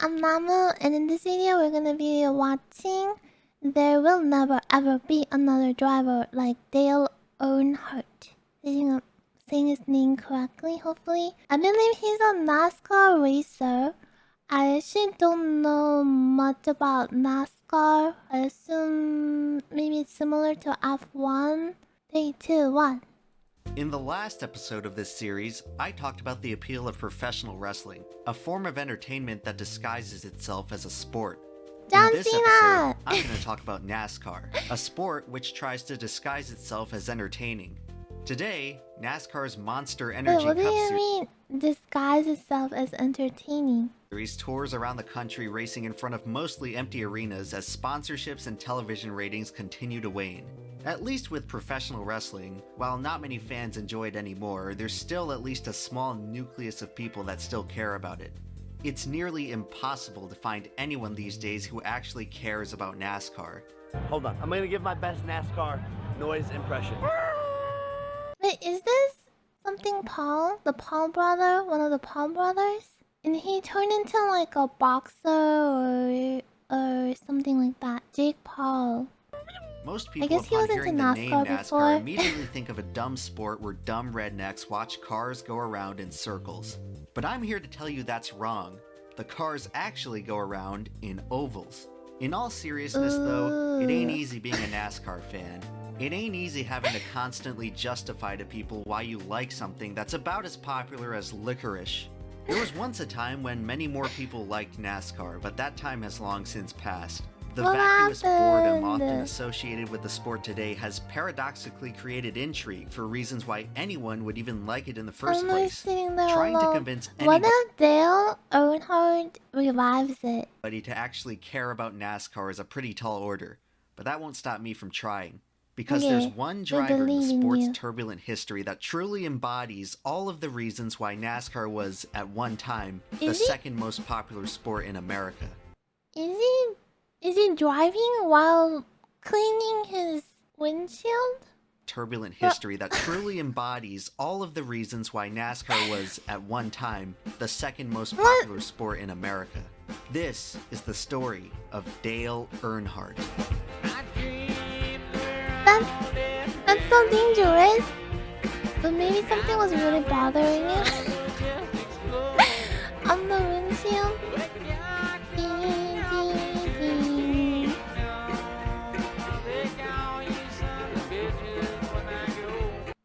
I'm Namu, and in this video we're gonna be watching There Will Never Ever Be Another Driver Like Dale Earnhardt. Saying his name correctly, hopefully. I believe he's a NASCAR racer. I actually don't know much about NASCAR. I assume maybe it's similar to F1. 3, 2, 1. In the last episode of this series, I talked about the appeal of professional wrestling, a form of entertainment that disguises itself as a sport. John In this Cena! episode, I'm going to talk about NASCAR, a sport which tries to disguise itself as entertaining. Today, NASCAR's Monster Energy Wait, what do Cup you mean, disguise itself as entertaining? Series tours around the country racing in front of mostly empty arenas as sponsorships and television ratings continue to wane. At least with professional wrestling, while not many fans enjoy it anymore, there's still at least a small nucleus of people that still care about it. It's nearly impossible to find anyone these days who actually cares about NASCAR. Hold on, I'm gonna give my best NASCAR noise impression. Wait, is this something Paul? The Paul brother? One of the Paul brothers? And he turned into like a boxer or something like that. Jake Paul. Most people, guess he upon was hearing into the name NASCAR NASCAR, before. immediately think of a dumb sport where dumb rednecks watch cars go around in circles. But I'm here to tell you that's wrong. The cars actually go around in ovals. In all seriousness though, it ain't easy being a NASCAR fan. It ain't easy having to constantly justify to people why you like something that's about as popular as licorice. There was once a time when many more people liked NASCAR, but that time has long since passed. The What vacuous boredom happened? often associated with the sport today has paradoxically created intrigue for reasons why anyone would even like it in the first I'm place. sitting there Trying to alone. convince What anybody if Dale Earnhardt revives it? to actually care about NASCAR is a pretty tall order, but that won't stop me from trying. Because Okay, there's one we driver in the believe in sport's you. turbulent history that truly embodies all of the reasons why NASCAR was, at one time, the Is he? second most popular sport in America. Is he driving while cleaning his windshield? Turbulent history that truly embodies all of the reasons why NASCAR was, at one time, the second most popular sport in America. This is the story of Dale Earnhardt. That's so dangerous. But maybe something was really bothering him. On the windshield.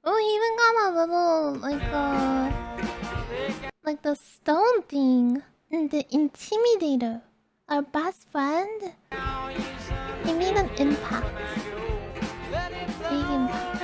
Oh, he even got a little like the stone thing. The intimidator. Our best friend. He made an impact. Big impact.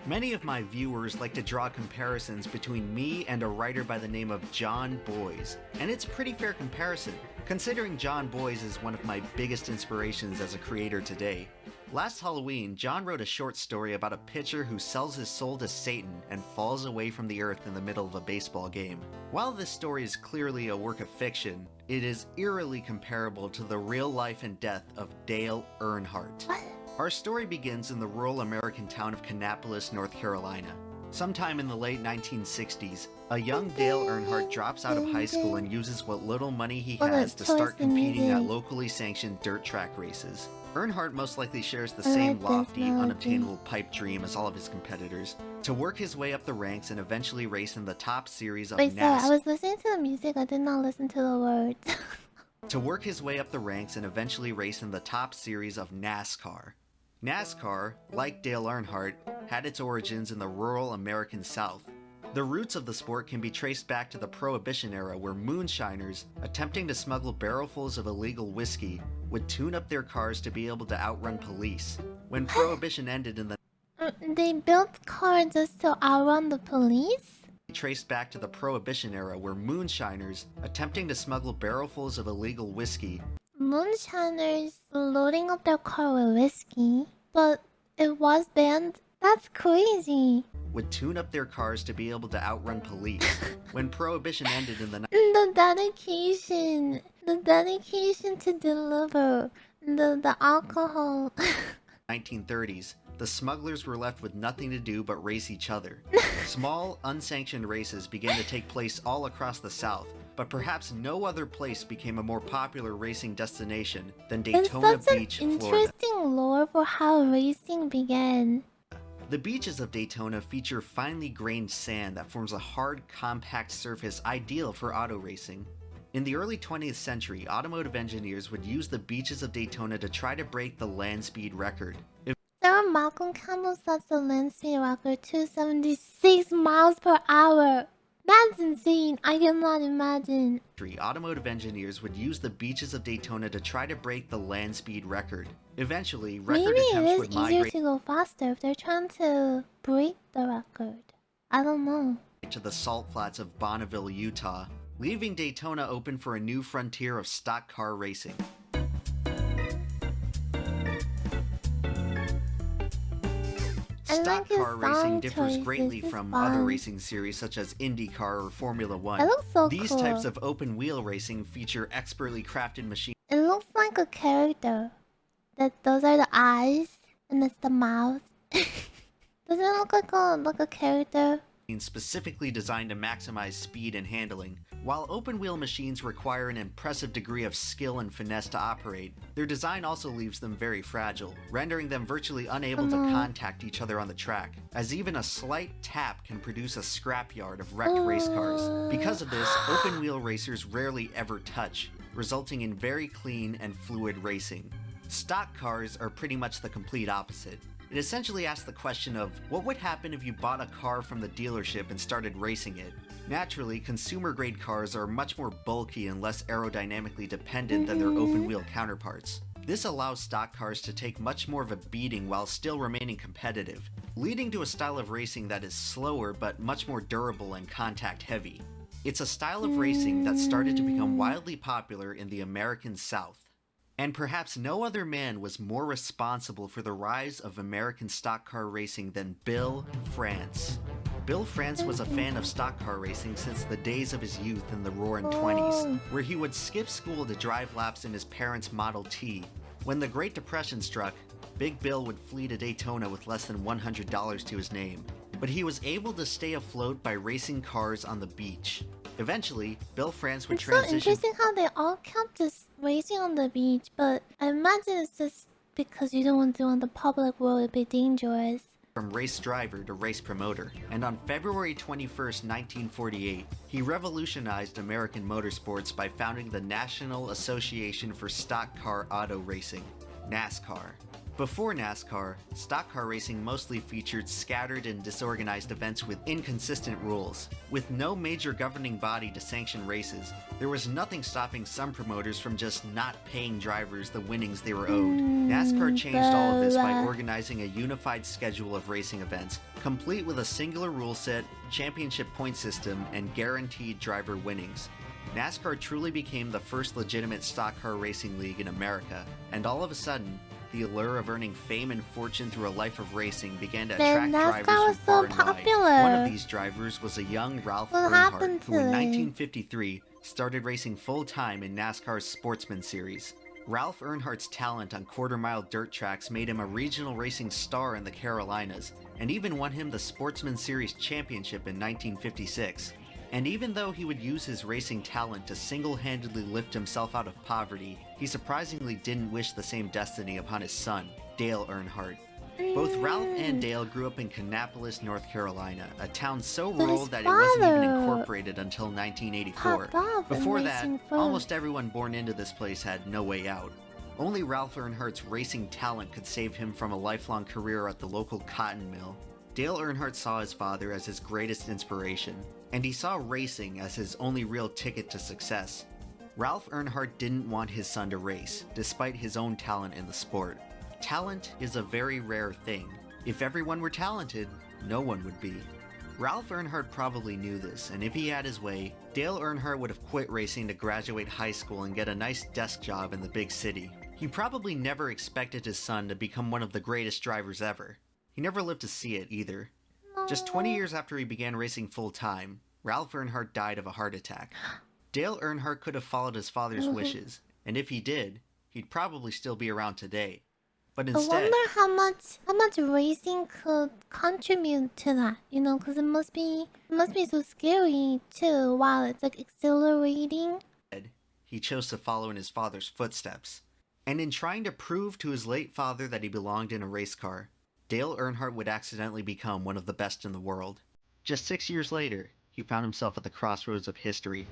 Many of my viewers like to draw comparisons between me and a writer by the name of John Boyes, and it's a pretty fair comparison, considering John Boyes is one of my biggest inspirations as a creator today. Last Halloween, John wrote a short story about a pitcher who sells his soul to Satan and falls away from the earth in the middle of a baseball game. While this story is clearly a work of fiction, it is eerily comparable to the real life and death of Dale Earnhardt. What? Our story begins in the rural American town of Kannapolis, North Carolina. Sometime in the late 1960s, a young Dale Earnhardt drops out of high school and uses what little money he has to start competing at locally sanctioned dirt track races. Earnhardt most likely shares the same lofty, unobtainable pipe dream as all of his competitors, to work his way up the ranks and eventually race in the top series of Wait, sorry, I NASCAR. was listening to the music, I did not listen to the words. To work his way up the ranks and eventually race in the top series of NASCAR. NASCAR, like Dale Earnhardt, had its origins in the rural American South. The roots of the sport can be traced back to the Prohibition era, where moonshiners, attempting to smuggle barrelfuls of illegal whiskey, would tune up their cars to be able to outrun police. When Prohibition ended in the They built cars just to outrun the police? traced back to the Prohibition era, where moonshiners, attempting to smuggle barrelfuls of illegal whiskey, Moonshiners loading up their car with whiskey, but it was banned? That's crazy. would tune up their cars to be able to outrun police. When Prohibition ended in the The dedication to deliver the alcohol. 1930s, the smugglers were left with nothing to do but race each other. Small, unsanctioned races began to take place all across the South, but perhaps no other place became a more popular racing destination than Daytona It's such Beach, an Florida. interesting lore for how racing began. The beaches of Daytona feature finely grained sand that forms a hard, compact surface ideal for auto racing. In the early 20th century, automotive engineers would use the beaches of Daytona to try to break the land speed record. Sarah Malcolm Campbell sets the land speed record 276 miles per hour. That's insane. I cannot imagine. Automotive engineers would use the beaches of Daytona to try to break the land speed record. Eventually, record Maybe attempts it would is easier migrate to go faster if they're trying to break the record. I don't know. to the salt flats of Bonneville, Utah, leaving Daytona open for a new frontier of stock car racing. Stock car racing differs greatly from other racing series such as IndyCar or Formula One. It looks so These cool. types of open wheel racing feature expertly crafted machines. It looks like a character. Those are the eyes and that's the mouth. Doesn't it look like a character? Specifically designed to maximize speed and handling. While open-wheel machines require an impressive degree of skill and finesse to operate, their design also leaves them very fragile, rendering them virtually unable to contact each other on the track, as even a slight tap can produce a scrapyard of wrecked race cars. Because of this, open-wheel racers rarely ever touch, resulting in very clean and fluid racing. Stock cars are pretty much the complete opposite. It essentially asks the question of, what would happen if you bought a car from the dealership and started racing it? Naturally, consumer-grade cars are much more bulky and less aerodynamically dependent than their open-wheel counterparts. This allows stock cars to take much more of a beating while still remaining competitive, leading to a style of racing that is slower but much more durable and contact-heavy. It's a style of racing that started to become wildly popular in the American South. And perhaps no other man was more responsible for the rise of American stock car racing than Bill France. Bill France was a fan of stock car racing since the days of his youth in the roaring 20s, where he would skip school to drive laps in his parents' Model T. When the Great Depression struck, Big Bill would flee to Daytona with less than $100 to his name, but he was able to stay afloat by racing cars on the beach. Eventually, Bill France would transition. It's so interesting how they all kept this racing on the beach, but I imagine it's just because you don't want to do on the public road, it'd be dangerous. From race driver to race promoter, and on February 21st, 1948, he revolutionized American motorsports by founding the National Association for Stock Car Auto Racing, NASCAR. Before NASCAR, stock car racing mostly featured scattered and disorganized events with inconsistent rules. With no major governing body to sanction races, there was nothing stopping some promoters from just not paying drivers the winnings they were owed. NASCAR changed all of this by organizing a unified schedule of racing events, complete with a singular rule set, championship point system, and guaranteed driver winnings. NASCAR truly became the first legitimate stock car racing league in America, and all of a sudden, the allure of earning fame and fortune through a life of racing began to attract drivers from far and wide. One of these drivers was a young Ralph Earnhardt, who in 1953 started racing full-time in NASCAR's Sportsman Series. Ralph Earnhardt's talent on quarter-mile dirt tracks made him a regional racing star in the Carolinas, and even won him the Sportsman Series championship in 1956. And even though he would use his racing talent to single-handedly lift himself out of poverty, he surprisingly didn't wish the same destiny upon his son, Dale Earnhardt. Both Ralph and Dale grew up in Kannapolis, North Carolina, a town so rural that it wasn't even incorporated until 1984. Before that, almost everyone born into this place had no way out. Only Ralph Earnhardt's racing talent could save him from a lifelong career at the local cotton mill. Dale Earnhardt saw his father as his greatest inspiration, and he saw racing as his only real ticket to success. Ralph Earnhardt didn't want his son to race, despite his own talent in the sport. Talent is a very rare thing. If everyone were talented, no one would be. Ralph Earnhardt probably knew this, and if he had his way, Dale Earnhardt would have quit racing to graduate high school and get a nice desk job in the big city. He probably never expected his son to become one of the greatest drivers ever. He never lived to see it either. Just 20 years after he began racing full-time, Ralph Earnhardt died of a heart attack. Dale Earnhardt could have followed his father's wishes, and if he did, he'd probably still be around today. But I instead, wonder how much racing could contribute to that, because it must be so scary too, while it's like exhilarating. he chose to follow in his father's footsteps. And in trying to prove to his late father that he belonged in a race car, Dale Earnhardt would accidentally become one of the best in the world. Just 6 years later, he found himself at the crossroads of history.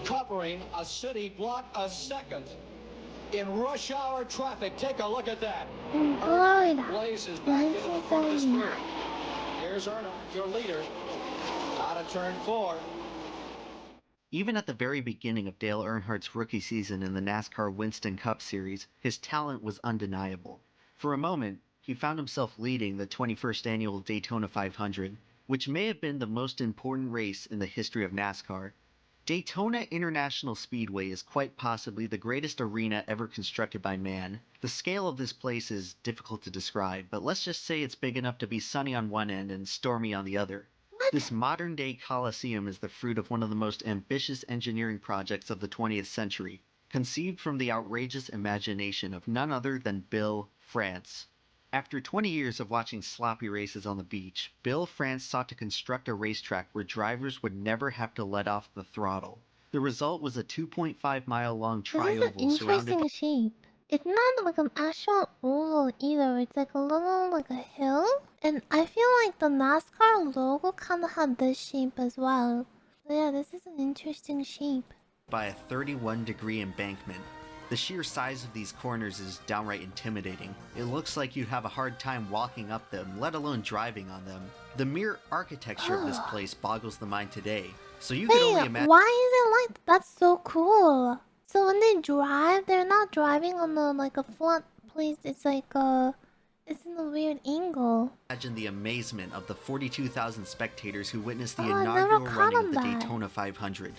Covering a city block a second in rush hour traffic. Take a look at that. In Florida, Blazes back into the front of the 1979. sprint. Here's Earnhardt, your leader, out of turn 4. Even at the very beginning of Dale Earnhardt's rookie season in the NASCAR Winston Cup Series, his talent was undeniable. For a moment, he found himself leading the 21st annual Daytona 500, which may have been the most important race in the history of NASCAR. Daytona International Speedway is quite possibly the greatest arena ever constructed by man. The scale of this place is difficult to describe, but let's just say it's big enough to be sunny on one end and stormy on the other. This modern-day Coliseum is the fruit of one of the most ambitious engineering projects of the 20th century, conceived from the outrageous imagination of none other than Bill France. After 20 years of watching sloppy races on the beach, Bill France sought to construct a racetrack where drivers would never have to let off the throttle. The result was a 2.5-mile-long This is an trioval surrounded interesting shape. It's not like an actual oval either. It's like a little, like a hill. And I feel like the NASCAR logo kind of had this shape as well. So yeah, this is an interesting shape. by a 31-degree embankment. The sheer size of these corners is downright intimidating. It looks like you'd have a hard time walking up them, let alone driving on them. The mere architecture of this place boggles the mind today, so you can only Wait, imagine. why is it like that? That's so cool. So when they drive, they're not driving on a flat place. It's it's in a weird angle. Imagine the amazement of the 42,000 spectators who witnessed the Oh, I never inaugural caught running on of the that. Daytona 500.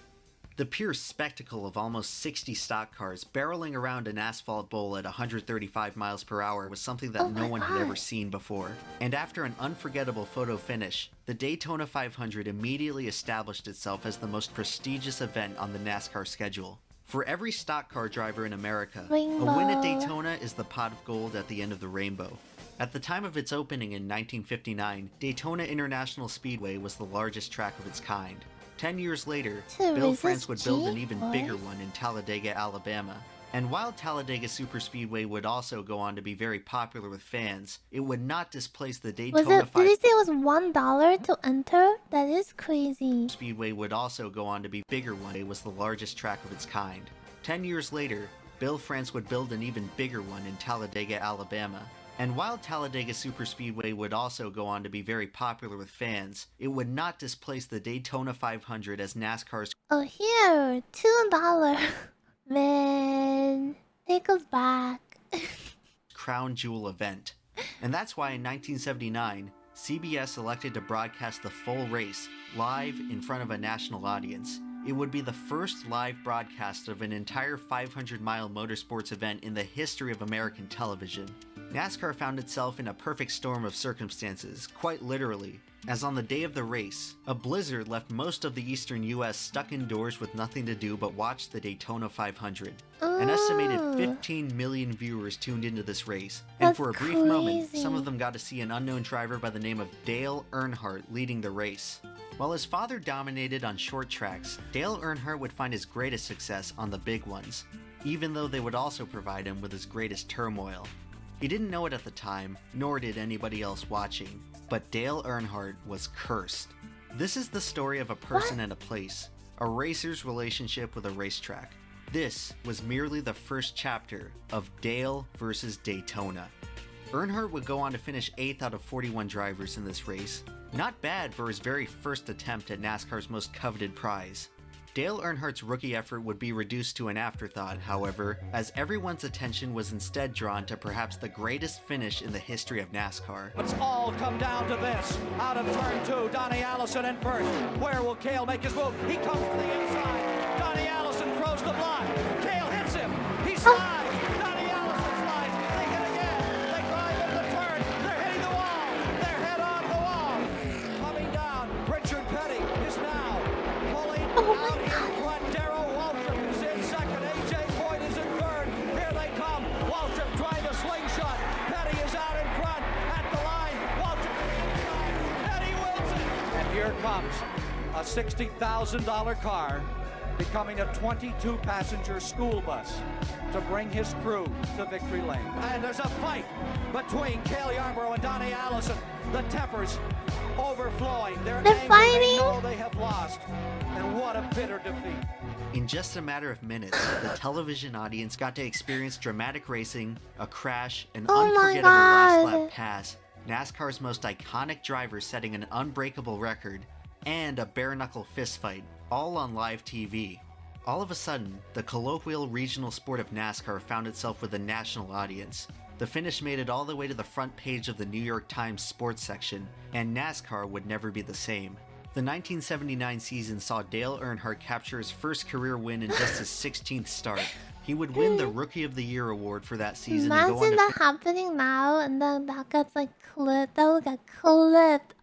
The pure spectacle of almost 60 stock cars barreling around an asphalt bowl at 135 miles per hour was something that Oh no my one had ever God. seen before. And after an unforgettable photo finish, the Daytona 500 immediately established itself as the most prestigious event on the NASCAR schedule. For every stock car driver in America, a win at Rainbow. Daytona is the pot of gold at the end of the rainbow. At the time of its opening in 1959, Daytona International Speedway was the largest track of its kind. 10 years later, To Bill resist France would build an even G-Force? bigger one in Talladega, Alabama. And while Talladega Superspeedway would also go on to be very popular with fans, it would not displace the Was Daytona it? Did you say it was $1 to enter? That is crazy. Speedway would also go on to be bigger one. It was the largest track of its kind. 10 years later, Bill France would build an even bigger one in Talladega, Alabama. And while Talladega Superspeedway would also go on to be very popular with fans, it would not displace the Daytona 500 as NASCAR's Oh, here, $2. Man, take us back. crown jewel event. And that's why in 1979, CBS elected to broadcast the full race live in front of a national audience. It would be the first live broadcast of an entire 500-mile motorsports event in the history of American television. NASCAR found itself in a perfect storm of circumstances, quite literally, as on the day of the race, a blizzard left most of the eastern US stuck indoors with nothing to do but watch the Daytona 500. An estimated Ooh. 15 million viewers tuned into this race, and That's for a brief moment, crazy. some of them got to see an unknown driver by the name of Dale Earnhardt leading the race. While his father dominated on short tracks, Dale Earnhardt would find his greatest success on the big ones, even though they would also provide him with his greatest turmoil. He didn't know it at the time, nor did anybody else watching, but Dale Earnhardt was cursed. This is the story of a person and a place, a racer's relationship with a racetrack. This was merely the first chapter of Dale versus Daytona. Earnhardt would go on to finish 8th out of 41 drivers in this race. Not bad for his very first attempt at NASCAR's most coveted prize. Dale Earnhardt's rookie effort would be reduced to an afterthought, however, as everyone's attention was instead drawn to perhaps the greatest finish in the history of NASCAR. It's all come down to this. Out of turn 2, Donnie Allison in first. Where will Cale make his move? He comes to the inside. Donnie Allison throws the block. Cale hits him. He slides. Donnie Allison slides. They hit again. They drive into the turn. They're hitting the wall. They're head on the wall. Coming down. Richard Petty is now pulling Oh my out comes a $60,000 car becoming a 22-passenger school bus to bring his crew to victory lane. And there's a fight between Cale Yarborough and Donnie Allison. The tempers overflowing. They're angry. fighting. They know they have lost. And what a bitter defeat. In just a matter of minutes, the television audience got to experience dramatic racing, a crash, an Oh my unforgettable last God. lap pass, NASCAR's most iconic driver setting an unbreakable record, and a bare-knuckle fistfight, all on live TV. All of a sudden, the colloquial regional sport of NASCAR found itself with a national audience. The finish made it all the way to the front page of the New York Times sports section, and NASCAR would never be the same. The 1979 season saw Dale Earnhardt capture his first career win in just his 16th start. He would win the Rookie of the Year award for that season and go on Imagine to that happening now, and then that gets like clipped. That would get clipped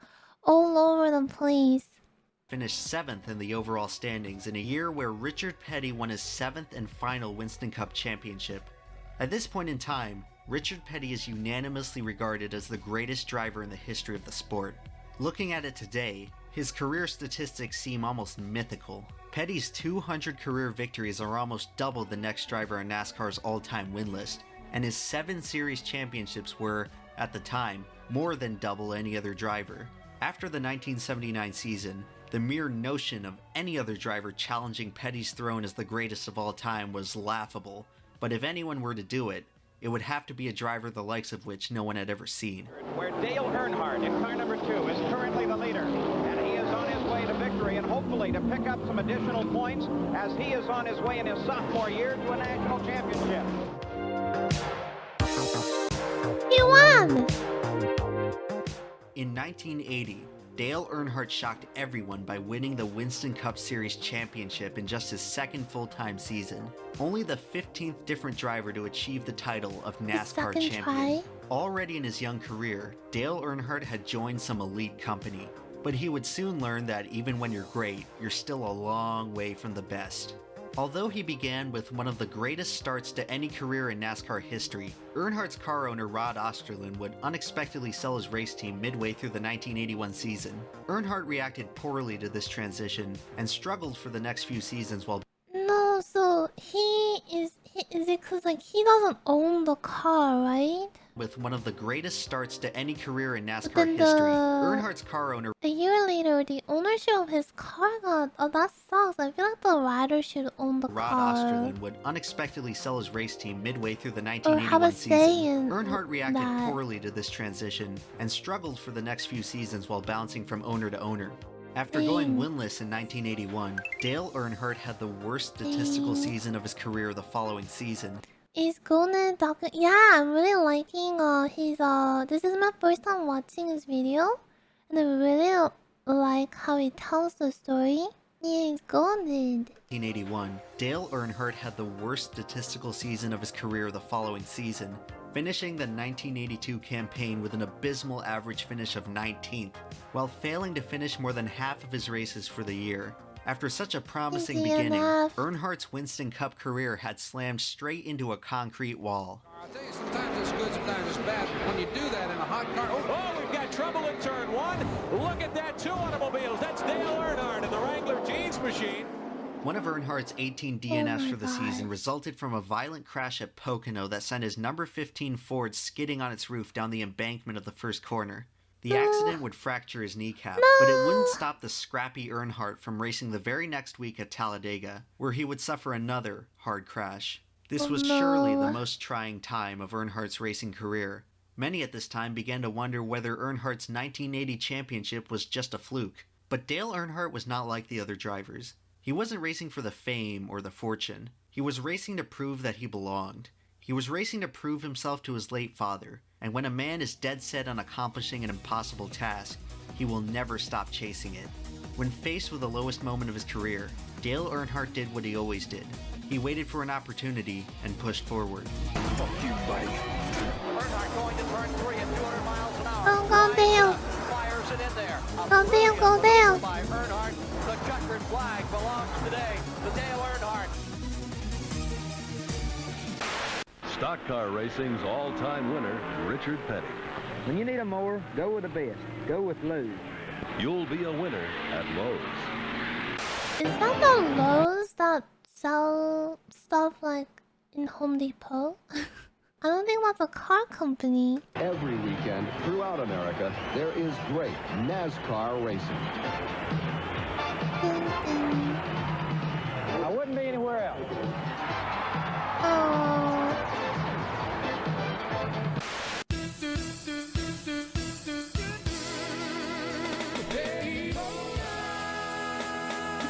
all over the place. finish 7th in the overall standings in a year where Richard Petty won his 7th and final Winston Cup championship. At this point in time, Richard Petty is unanimously regarded as the greatest driver in the history of the sport. Looking at it today, his career statistics seem almost mythical. Petty's 200 career victories are almost double the next driver on NASCAR's all-time win list, and his 7 series championships were, at the time, more than double any other driver. After the 1979 season, the mere notion of any other driver challenging Petty's throne as the greatest of all time was laughable, but if anyone were to do it, it would have to be a driver the likes of which no one had ever seen. Where Dale Earnhardt in car number 2 is currently the leader, and he is on his way to victory and hopefully to pick up some additional points as he is on his way in his sophomore year to a national championship. He won! In 1980, Dale Earnhardt shocked everyone by winning the Winston Cup Series championship in just his second full-time season. Only the 15th different driver to achieve the title of NASCAR second champion. try? Already in his young career, Dale Earnhardt had joined some elite company, but he would soon learn that even when you're great, you're still a long way from the best. Although he began with one of the greatest starts to any career in NASCAR history, Earnhardt's car owner Rod Osterlund would unexpectedly sell his race team midway through the 1981 season. Earnhardt reacted poorly to this transition and struggled for the next few seasons while No, so is it cause like he doesn't own the car, right? with one of the greatest starts to any career in NASCAR then history. Earnhardt's car owner A year later, the ownership of his car got... Oh, that sucks. I feel like the rider should own the Rod car. Osterlund would unexpectedly sell his race team midway through the Or have a 1981 say season. in Earnhardt reacted that. poorly to this transition and struggled for the next few seasons while bouncing from owner to owner. After going Dang. winless in 1981, Dale Earnhardt had the worst statistical Dang. season of his career the following season. Is Golden Doc... Yeah, I'm really liking his... This is my first time watching his video. And I really like how he tells the story. Yeah, it's golden. 1981, Dale Earnhardt had the worst statistical season of his career the following season, finishing the 1982 campaign with an abysmal average finish of 19th, while failing to finish more than half of his races for the year. After such a promising Easy beginning, enough. Earnhardt's Winston Cup career had slammed straight into a concrete wall. I'll tell you, sometimes it's good, sometimes it's bad. But when you do that in a hot car, Oh, we've got trouble in turn 1. Look at that, 2 automobiles. That's Dale Earnhardt in the Wrangler Jeans machine. One of Earnhardt's 18 DNFs my for the God. season resulted from a violent crash at Pocono that sent his number 15 Ford skidding on its roof down the embankment of the first corner. The accident would fracture his kneecap, but it wouldn't stop the scrappy Earnhardt from racing the very next week at Talladega, where he would suffer another hard crash. This Oh, was surely no. the most trying time of Earnhardt's racing career. Many at this time began to wonder whether Earnhardt's 1980 championship was just a fluke. But Dale Earnhardt was not like the other drivers. He wasn't racing for the fame or the fortune. He was racing to prove that he belonged. He was racing to prove himself to his late father, and when a man is dead set on accomplishing an impossible task, he will never stop chasing it. When faced with the lowest moment of his career, Dale Earnhardt did what he always did. He waited for an opportunity and pushed forward. Earnhardt going to turn 3 at 200 miles an hour. Oh, go Dale. Fires it in there. Go Dale, go Dale. By Earnhardt. The checkered flag belongs today to Dale Earnhardt. Stock car racing's all-time winner, Richard Petty. When you need a mower, go with the best. Go with Lou. You'll be a winner at Lowe's. Is that the Lowe's that sell stuff like in Home Depot? I don't think that's a car company. Every weekend throughout America, there is great NASCAR racing. Ding, ding. I wouldn't be anywhere else. Oh.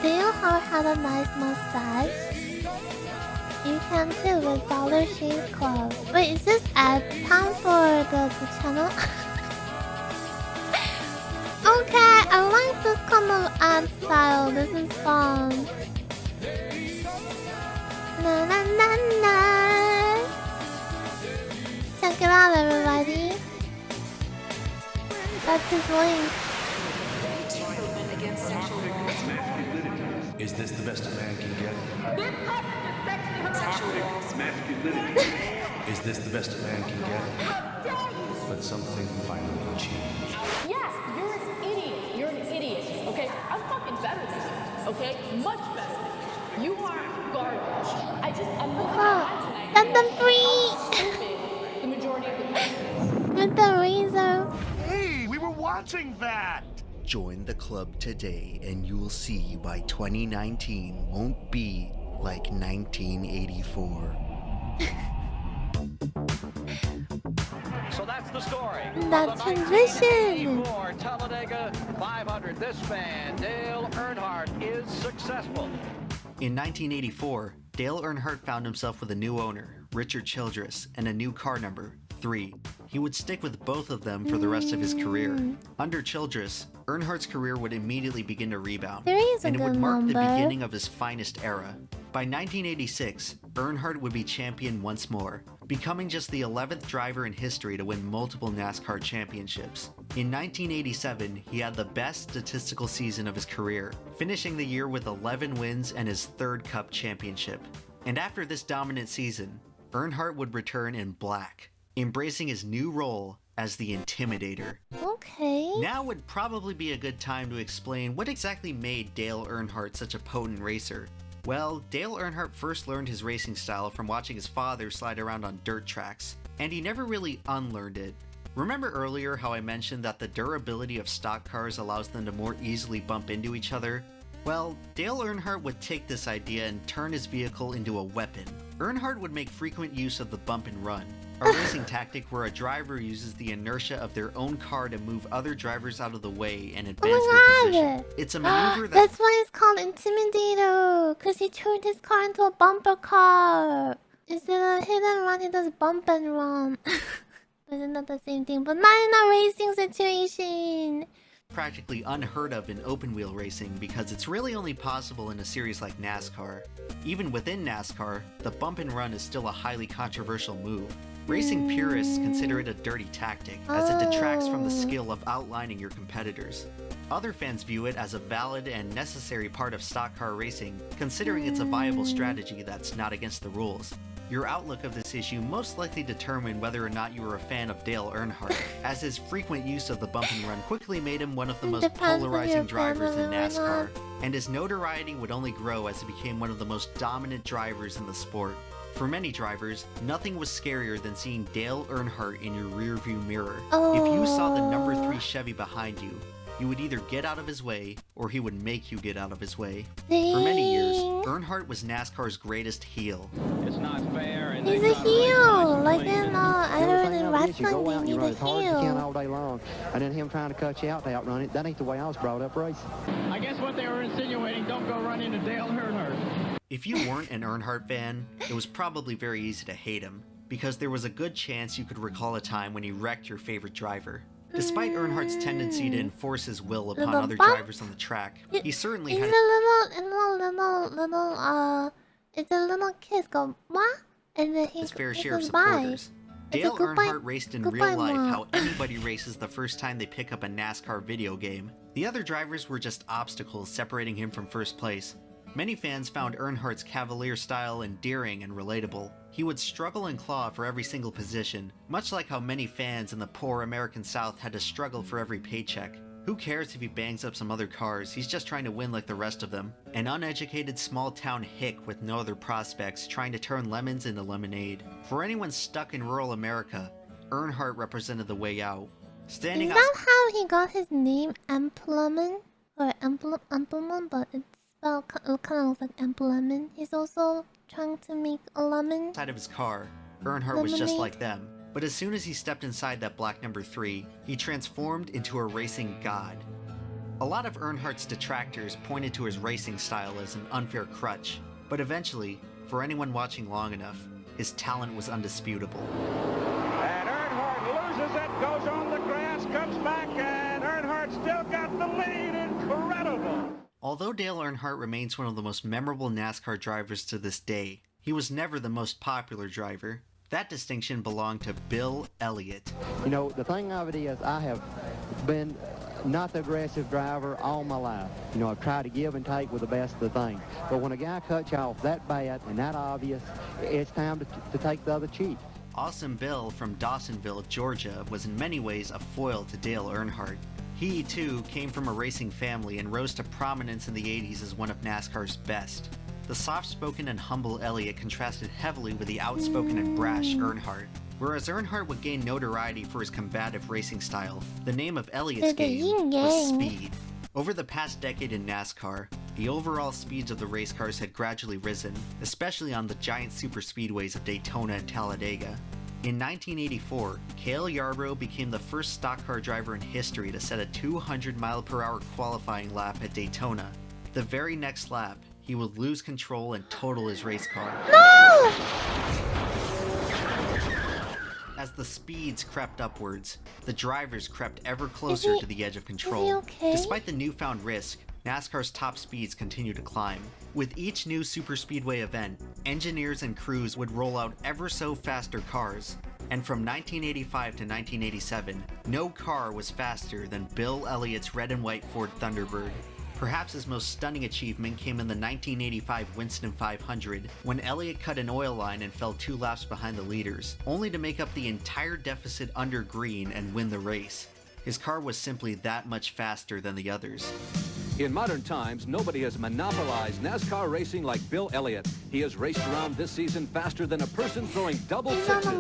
Dale Earnhardt had a nice mustache. You can too with Dollar Shave Club. Wait, is this ad time for the channel? Okay, I like this kind of ad style. This is fun. Na na na na. Check it out, everybody. That's his link. Is this the best a man can get? Is this the best a man can get? But something finally changed. Yes, you're an idiot. You're an idiot. Okay? I'm fucking better than you. Okay? Much better. You are garbage. I'm not tonight. Set them free! The majority of the country. With the razor. Hey, we were watching that! Join the club today and you'll see why 2019 won't be like 1984. So that's the story. That transition. Talladega 500. This man, Dale Earnhardt, is successful. In 1984, Dale Earnhardt found himself with a new owner, Richard Childress, and a new car number, 3. He would stick with both of them for the rest of his career. Under Childress, Earnhardt's career would immediately begin to rebound, 3 is a and it would good mark the number. beginning of his finest era. By 1986, Earnhardt would be champion once more, becoming just the 11th driver in history to win multiple NASCAR championships. In 1987, he had the best statistical season of his career, finishing the year with 11 wins and his 3rd Cup championship. And after this dominant season, Earnhardt would return in black, embracing his new role as the Intimidator. Okay. Now would probably be a good time to explain what exactly made Dale Earnhardt such a potent racer. Well, Dale Earnhardt first learned his racing style from watching his father slide around on dirt tracks, and he never really unlearned it. Remember earlier how I mentioned that the durability of stock cars allows them to more easily bump into each other? Well, Dale Earnhardt would take this idea and turn his vehicle into a weapon. Earnhardt would make frequent use of the bump and run, a racing tactic where a driver uses the inertia of their own car to move other drivers out of the way and advance their position. It's a maneuver That's why it's called Intimidator, because he turned his car into a bumper car. Instead of hit and run, he does bump and run. But it's not the same thing, but not in a racing situation. practically unheard of in open wheel racing because it's really only possible in a series like NASCAR. Even within NASCAR, the bump and run is still a highly controversial move. Racing purists consider it a dirty tactic, as it detracts from the skill of outlining your competitors. Other fans view it as a valid and necessary part of stock car racing, considering it's a viable strategy that's not against the rules. Your outlook of this issue most likely determined whether or not you were a fan of Dale Earnhardt, as his frequent use of the bump and run quickly made him one of the most polarizing drivers in NASCAR, and his notoriety would only grow as he became one of the most dominant drivers in the sport. For many drivers, nothing was scarier than seeing Dale Earnhardt in your rearview mirror. If you saw the number 3 Chevy behind you, you would either get out of his way, or he would make you get out of his way. For many years, Earnhardt was NASCAR's greatest heel. It's not fair. And he's a heel! Like in, I heard in wrestling, they need a as hard as you can heel. all day long, and then him trying to cut you out to outrun it. That ain't the way I was brought up racing. I guess what they were insinuating, don't go run into Dale Earnhardt. If you weren't an Earnhardt fan, it was probably very easy to hate him, because there was a good chance you could recall a time when he wrecked your favorite driver. Despite Earnhardt's tendency to enforce his will upon other drivers on the track, he certainly had it's a little kiss go, what? And then his fair share of says bye. supporters. Dale Earnhardt raced in real life how anybody races the first time they pick up a NASCAR video game. The other drivers were just obstacles separating him from first place. Many fans found Earnhardt's cavalier style endearing and relatable. He would struggle and claw for every single position, much like how many fans in the poor American South had to struggle for every paycheck. Who cares if he bangs up some other cars, he's just trying to win like the rest of them. An uneducated small-town hick with no other prospects trying to turn lemons into lemonade. For anyone stuck in rural America, Earnhardt represented the way out. Is that how he got his name, EmpLemon? Or EmpLemon, but it's spelled kind of looks like EmpLemon. He's also trying to make a lemon. Inside of his car, Earnhardt was just like them. But as soon as he stepped inside that black number 3, he transformed into a racing god. A lot of Earnhardt's detractors pointed to his racing style as an unfair crutch, but eventually, for anyone watching long enough, his talent was undisputable. And Earnhardt loses it, goes on the grass, comes back, and Earnhardt still got the lead. Incredible! Although Dale Earnhardt remains one of the most memorable NASCAR drivers to this day, he was never the most popular driver. That distinction belonged to Bill Elliott. You know, the thing of it is, I have been not the aggressive driver all my life. You know, I've tried to give and take with the best of the things. But when a guy cuts you off that bad and that obvious, it's time to take the other cheek. Awesome Bill from Dawsonville, Georgia, was in many ways a foil to Dale Earnhardt. He, too, came from a racing family and rose to prominence in the 80s as one of NASCAR's best. The soft-spoken and humble Elliott contrasted heavily with the outspoken and brash Earnhardt. Whereas Earnhardt would gain notoriety for his combative racing style, the name of Elliott's game was speed. Over the past decade in NASCAR, the overall speeds of the race cars had gradually risen, especially on the giant superspeedways of Daytona and Talladega. In 1984, Cale Yarborough became the first stock car driver in history to set a 200-mile-per-hour qualifying lap at Daytona. The very next lap, he would lose control and total his race car. No! As the speeds crept upwards, the drivers crept ever closer to the edge of control. Is he okay? Despite the newfound risk, NASCAR's top speeds continue to climb. With each new superspeedway event, engineers and crews would roll out ever so faster cars. And from 1985 to 1987, no car was faster than Bill Elliott's red and white Ford Thunderbird. Perhaps his most stunning achievement came in the 1985 Winston 500, when Elliott cut an oil line and fell 2 laps behind the leaders, only to make up the entire deficit under green and win the race. His car was simply that much faster than the others. In modern times, nobody has monopolized NASCAR racing like Bill Elliott. He has raced around this season faster than a person throwing double sixes.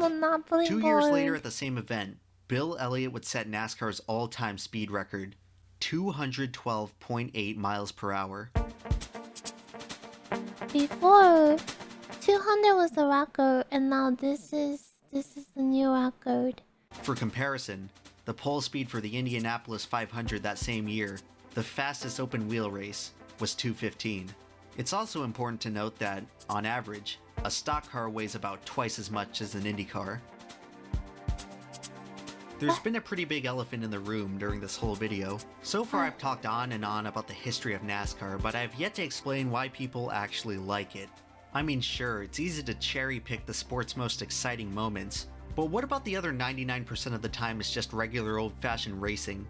2 years later at the same event, Bill Elliott would set NASCAR's all-time speed record, 212.8 miles per hour. Before, 200 was the record, and now this is the new record. For comparison, the pole speed for the Indianapolis 500 that same year, the fastest open-wheel race, was 215. It's also important to note that, on average, a stock car weighs about twice as much as an Indy car. There's been a pretty big elephant in the room during this whole video. So far I've talked on and on about the history of NASCAR, but I've yet to explain why people actually like it. I mean, sure, it's easy to cherry pick the sport's most exciting moments, but what about the other 99% of the time is just regular old-fashioned racing?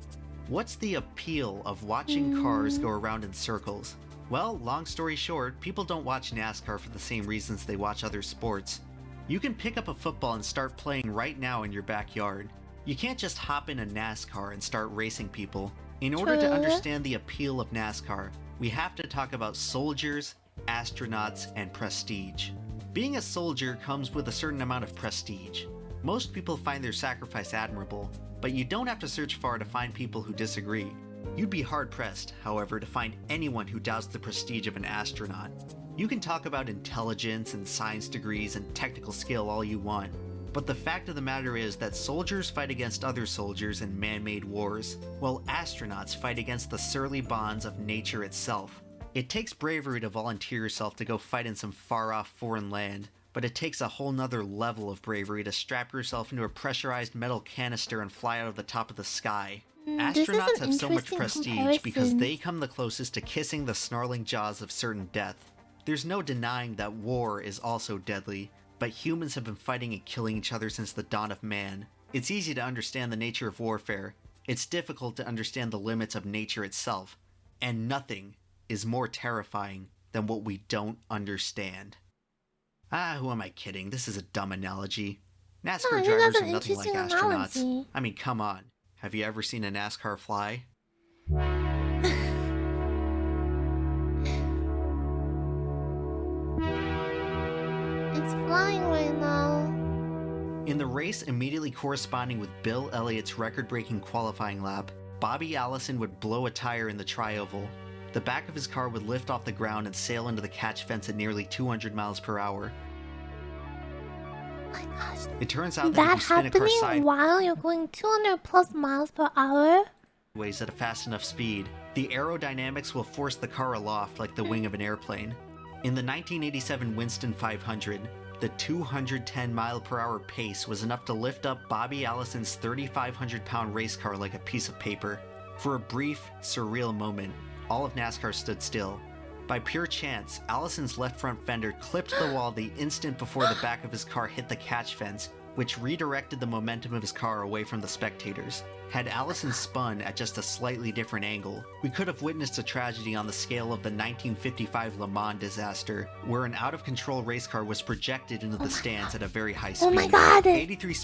What's the appeal of watching cars go around in circles? Well, long story short, people don't watch NASCAR for the same reasons they watch other sports. You can pick up a football and start playing right now in your backyard. You can't just hop in a NASCAR and start racing people. In order to understand the appeal of NASCAR, we have to talk about soldiers, astronauts, and prestige. Being a soldier comes with a certain amount of prestige. Most people find their sacrifice admirable, but you don't have to search far to find people who disagree. You'd be hard-pressed, however, to find anyone who doubts the prestige of an astronaut. You can talk about intelligence and science degrees and technical skill all you want, but the fact of the matter is that soldiers fight against other soldiers in man-made wars, while astronauts fight against the surly bonds of nature itself. It takes bravery to volunteer yourself to go fight in some far-off foreign land, but it takes a whole nother level of bravery to strap yourself into a pressurized metal canister and fly out of the top of the sky. Astronauts have so much prestige because they come the closest to kissing the snarling jaws of certain death. There's no denying that war is also deadly, but humans have been fighting and killing each other since the dawn of man. It's easy to understand the nature of warfare. It's difficult to understand the limits of nature itself. And nothing is more terrifying than what we don't understand. Who am I kidding? This is a dumb analogy. NASCAR drivers are nothing like astronauts. I mean, come on. Have you ever seen a NASCAR fly? race immediately corresponding with Bill Elliott's record-breaking qualifying lap, Bobby Allison would blow a tire in the tri-oval. The back of his car would lift off the ground and sail into the catch fence at nearly 200 miles per hour. Oh my gosh. It turns out that if you spin a car happening while you're going 200 plus miles per hour? Sideways at a fast enough speed, the aerodynamics will force the car aloft like the wing of an airplane. In the 1987 Winston 500, the 210 mile per hour pace was enough to lift up Bobby Allison's 3,500-pound race car like a piece of paper. For a brief, surreal moment, all of NASCAR stood still. By pure chance, Allison's left front fender clipped the wall the instant before the back of his car hit the catch fence, which redirected the momentum of his car away from the spectators. Had Allison spun at just a slightly different angle, we could have witnessed a tragedy on the scale of the 1955 Le Mans disaster, where an out-of-control race car was projected into the stands at a very high speed. Oh my god! 83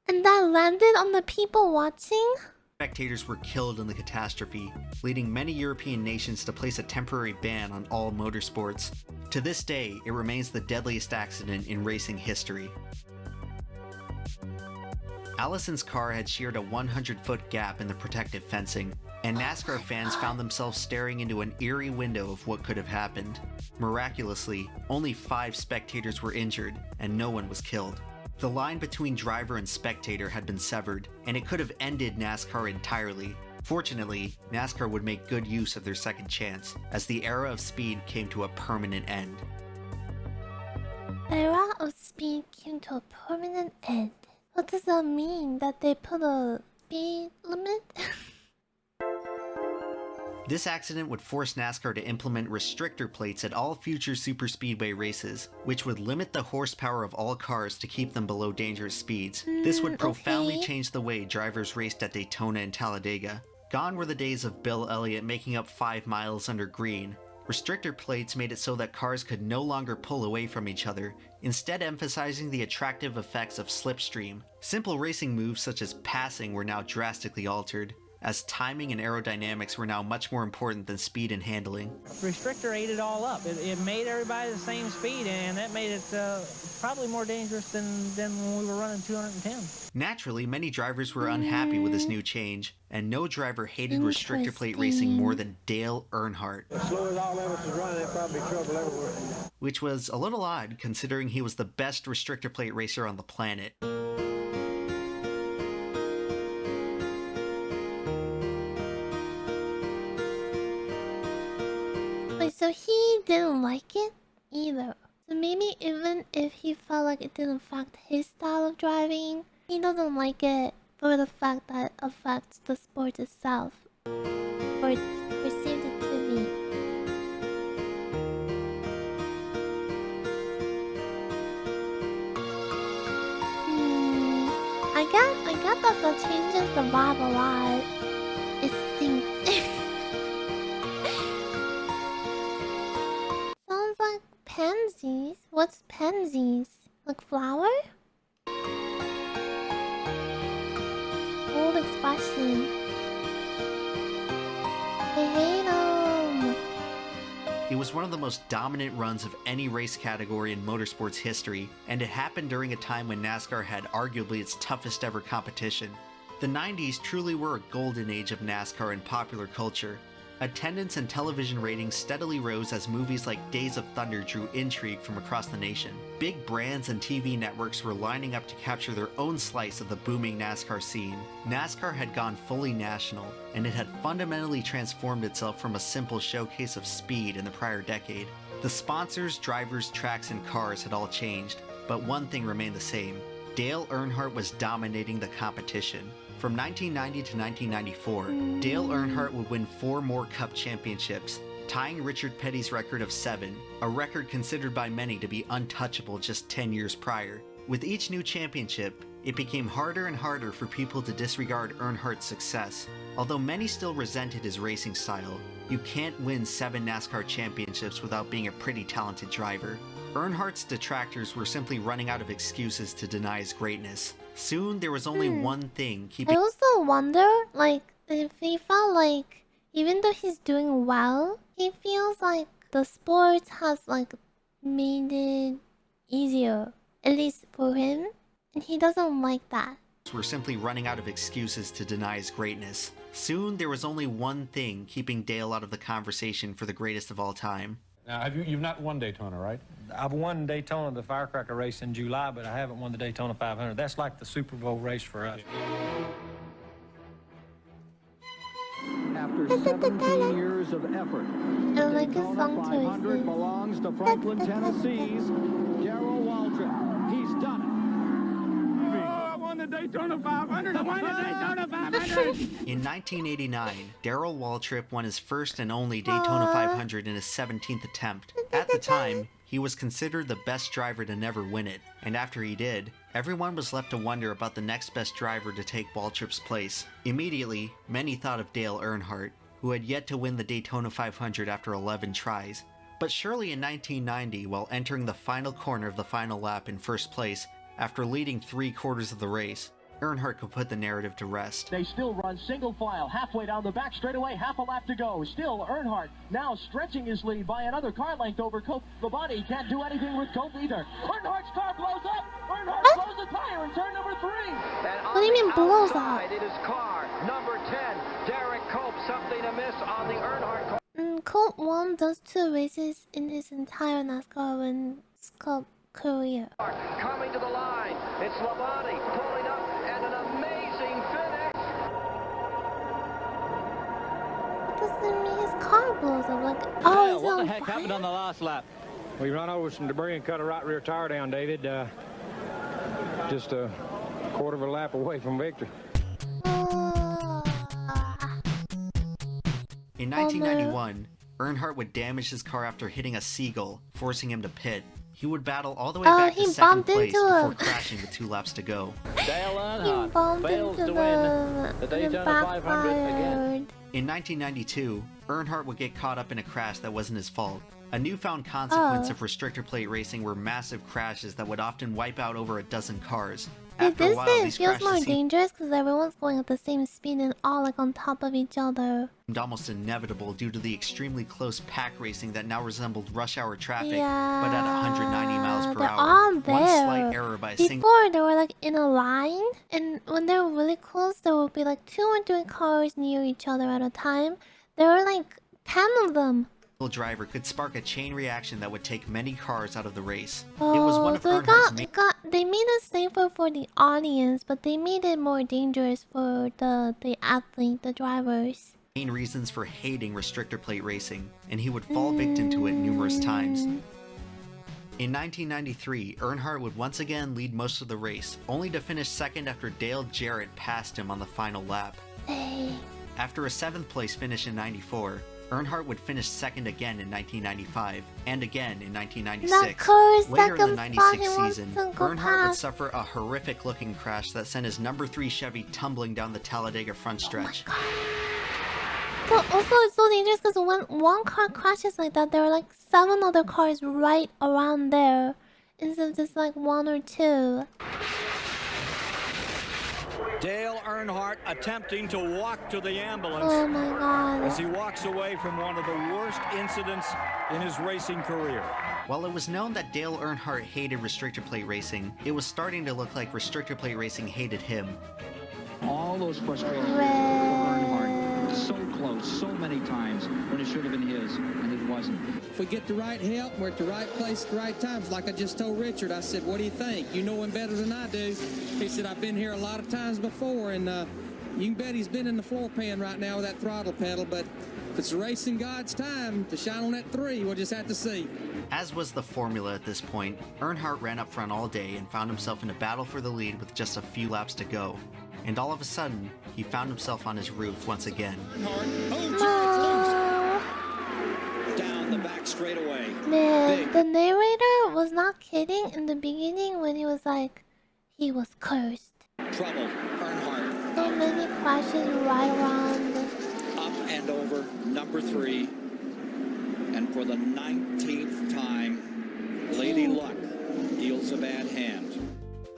and that landed on the people watching? Spectators were killed in the catastrophe, leading many European nations to place a temporary ban on all motorsports. To this day, it remains the deadliest accident in racing history. Allison's car had sheared a 100-foot gap in the protective fencing, and NASCAR fans found themselves staring into an eerie window of what could have happened. Miraculously, only 5 spectators were injured, and no one was killed. The line between driver and spectator had been severed, and it could have ended NASCAR entirely. Fortunately, NASCAR would make good use of their second chance, as the era of speed came to a permanent end. Era of speed came to a permanent end. What does that mean? That they put a speed limit? This accident would force NASCAR to implement restrictor plates at all future superspeedway races, which would limit the horsepower of all cars to keep them below dangerous speeds. This would profoundly change the way drivers raced at Daytona and Talladega. Gone were the days of Bill Elliott making up 5 miles under green. Restrictor plates made it so that cars could no longer pull away from each other, instead emphasizing the attractive effects of slipstream. Simple racing moves such as passing were now drastically altered, as timing and aerodynamics were now much more important than speed and handling. Restrictor ate it all up. It made everybody the same speed, and that made it probably more dangerous than when we were running 210. Naturally, many drivers were unhappy with this new change, and no driver hated restrictor plate racing more than Dale Earnhardt. As slow as all of us is running, there'd probably be trouble everywhere. Which was a little odd, considering he was the best restrictor plate racer on the planet. Wait, so he didn't like it either. So maybe even if he felt like it didn't affect his style of driving, he doesn't like it for the fact that it affects the sport itself. Or perceived it to be. I get that that changes the vibe a lot. It stinks. Sounds like pansies. What's pansies? Like flower? Old expression. I hate 'em. It was one of the most dominant runs of any race category in motorsports history, and it happened during a time when NASCAR had arguably its toughest ever competition. The 90s truly were a golden age of NASCAR in popular culture. Attendance and television ratings steadily rose as movies like Days of Thunder drew intrigue from across the nation. Big brands and TV networks were lining up to capture their own slice of the booming NASCAR scene. NASCAR had gone fully national, and it had fundamentally transformed itself from a simple showcase of speed in the prior decade. The sponsors, drivers, tracks, and cars had all changed, but one thing remained the same. Dale Earnhardt was dominating the competition. From 1990 to 1994, Dale Earnhardt would win 4 more Cup championships, tying Richard Petty's record of 7, a record considered by many to be untouchable just 10 years prior. With each new championship, it became harder and harder for people to disregard Earnhardt's success. Although many still resented his racing style, you can't win 7 NASCAR championships without being a pretty talented driver. Earnhardt's detractors were simply running out of excuses to deny his greatness. Soon, there was only one thing keeping... I also wonder, like, if he felt like, even though he's doing well, he feels like the sport has, like, made it easier. At least for him. And he doesn't like that. Were simply running out of excuses to deny his greatness. Soon, there was only one thing keeping Dale out of the conversation for the greatest of all time. Now, you've not won Daytona, right? I've won Daytona, the firecracker race in July, but I haven't won the Daytona 500. That's like the Super Bowl race for us. After 17 years of effort, the like Daytona 500 belongs to Franklin, Tennessee's Darrell Waltrip. He's done it. The Daytona 500. I won the Daytona 500. In 1989, Darrell Waltrip won his first and only Daytona 500 in his 17th attempt. At the time, he was considered the best driver to never win it, and after he did, everyone was left to wonder about the next best driver to take Waltrip's place. Immediately, many thought of Dale Earnhardt, who had yet to win the Daytona 500 after 11 tries. But surely in 1990, while entering the final corner of the final lap in first place, after leading 3/4 of the race, Earnhardt could put the narrative to rest. They still run single file, halfway down the back straightaway, half a lap to go. Still, Earnhardt now stretching his lead by another car length over Cope. Labonte can't do anything with Cope either. Earnhardt's car blows up. Earnhardt blows the tire in turn number 3. What do you mean blows up? It is car number 10, Derek Cope. Something amiss on the Earnhardt car. Cope won those 2 races in his entire NASCAR career. Coming to the line, it's Labonte pulling up, and an amazing finish. Doesn't mean his car blows up. Like, oh, he's what on the heck happened on the last lap? We run over some debris and cut a right rear tire down, David. Just a 1/4 of a lap away from victory. In 1991, Earnhardt would damage his car after hitting a seagull, forcing him to pit. He would battle all the way back to second place before crashing with 2 laps to go. Dale Earnhardt fails to win the Daytona 500 again. In 1992, Earnhardt would get caught up in a crash that wasn't his fault. A newfound consequence of restrictor plate racing were massive crashes that would often wipe out over a dozen cars. After a while, these feels more crashes dangerous because everyone's going at the same speed and all like on top of each other. seemed almost inevitable due to the extremely close pack racing that now resembled rush hour traffic, Yeah, but at 190 miles per they're hour. all there. One slight error by a single... Before, they were like in a line, and when they were really close, there would be like 2 or 3 cars near each other at a time. There were like 10 of them. driver could spark a chain reaction that would take many cars out of the race. Oh, It was one of so Earnhardt's main... they made it safer for the audience, but they made it more dangerous for the athlete, the drivers. main reasons for hating restrictor plate racing, and he would fall victim to it numerous times. In 1993, Earnhardt would once again lead most of the race, only to finish second after Dale Jarrett passed him on the final lap. After a 7th place finish in 94, Earnhardt would finish second again in 1995, and again in 1996. Later in the 96 season, Earnhardt would suffer a horrific-looking crash that sent his number 3 Chevy tumbling down the Talladega front stretch. So also it's so dangerous because when one car crashes like that, there are like 7 other cars right around there, instead of just like 1 or 2. Dale Earnhardt attempting to walk to the ambulance. Oh my god. As he walks away from one of the worst incidents in his racing career. While it was known that Dale Earnhardt hated restrictor plate racing, it was starting to look like restrictor plate racing hated him. All those frustrations for Earnhardt. So close, so many times when it should have been his, and it wasn't. If we get the right help, we're at the right place at the right times. Like I just told Richard, I said, what do you think? You know him better than I do. He said, I've been here a lot of times before, and you can bet he's been in the floor pan right now with that throttle pedal, but if it's racing God's time to shine on that 3, we'll just have to see. As was the formula at this point, Earnhardt ran up front all day and found himself in a battle for the lead with just a few laps to go. And all of a sudden, he found himself on his roof once again. Down the back straightaway. Man, the narrator was not kidding in the beginning when he was like, he was cursed. Trouble, Earnhardt. So many crashes right around. Up and over, number 3. And for the 19th time, Lady Luck deals a bad hand.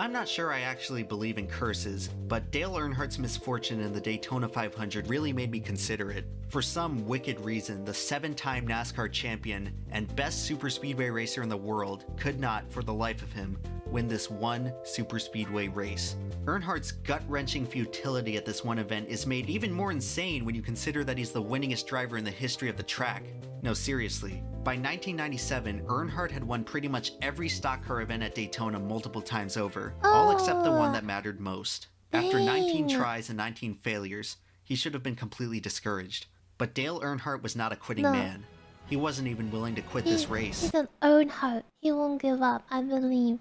I'm not sure I actually believe in curses, but Dale Earnhardt's misfortune in the Daytona 500 really made me consider it. For some wicked reason, the 7-time NASCAR champion and best superspeedway racer in the world could not, for the life of him, win this one superspeedway race. Earnhardt's gut-wrenching futility at this one event is made even more insane when you consider that he's the winningest driver in the history of the track. No, seriously. By 1997, Earnhardt had won pretty much every stock car event at Daytona multiple times over, all except the one that mattered most. After 19 tries and 19 failures, he should have been completely discouraged. But Dale Earnhardt was not a quitting man. He wasn't even willing to quit this race. He's an Earnhardt. He won't give up, I believe.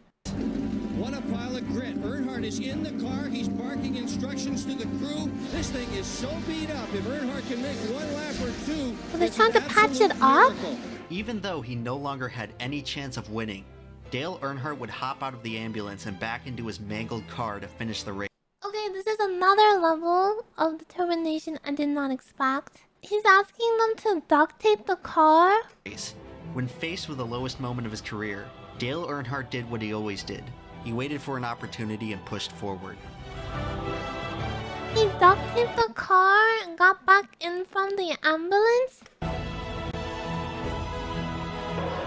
What a pile of grit. Earnhardt is in the car. He's barking instructions to the crew. This thing is so beat up. If Earnhardt can make one lap or two, Well, they're trying to patch it up? Even though he no longer had any chance of winning, Dale Earnhardt would hop out of the ambulance and back into his mangled car to finish the race. Okay, this is another level of determination I did not expect. He's asking them to duct tape the car? When faced with the lowest moment of his career, Dale Earnhardt did what he always did. He waited for an opportunity and pushed forward. He duct taped the car and got back in from the ambulance?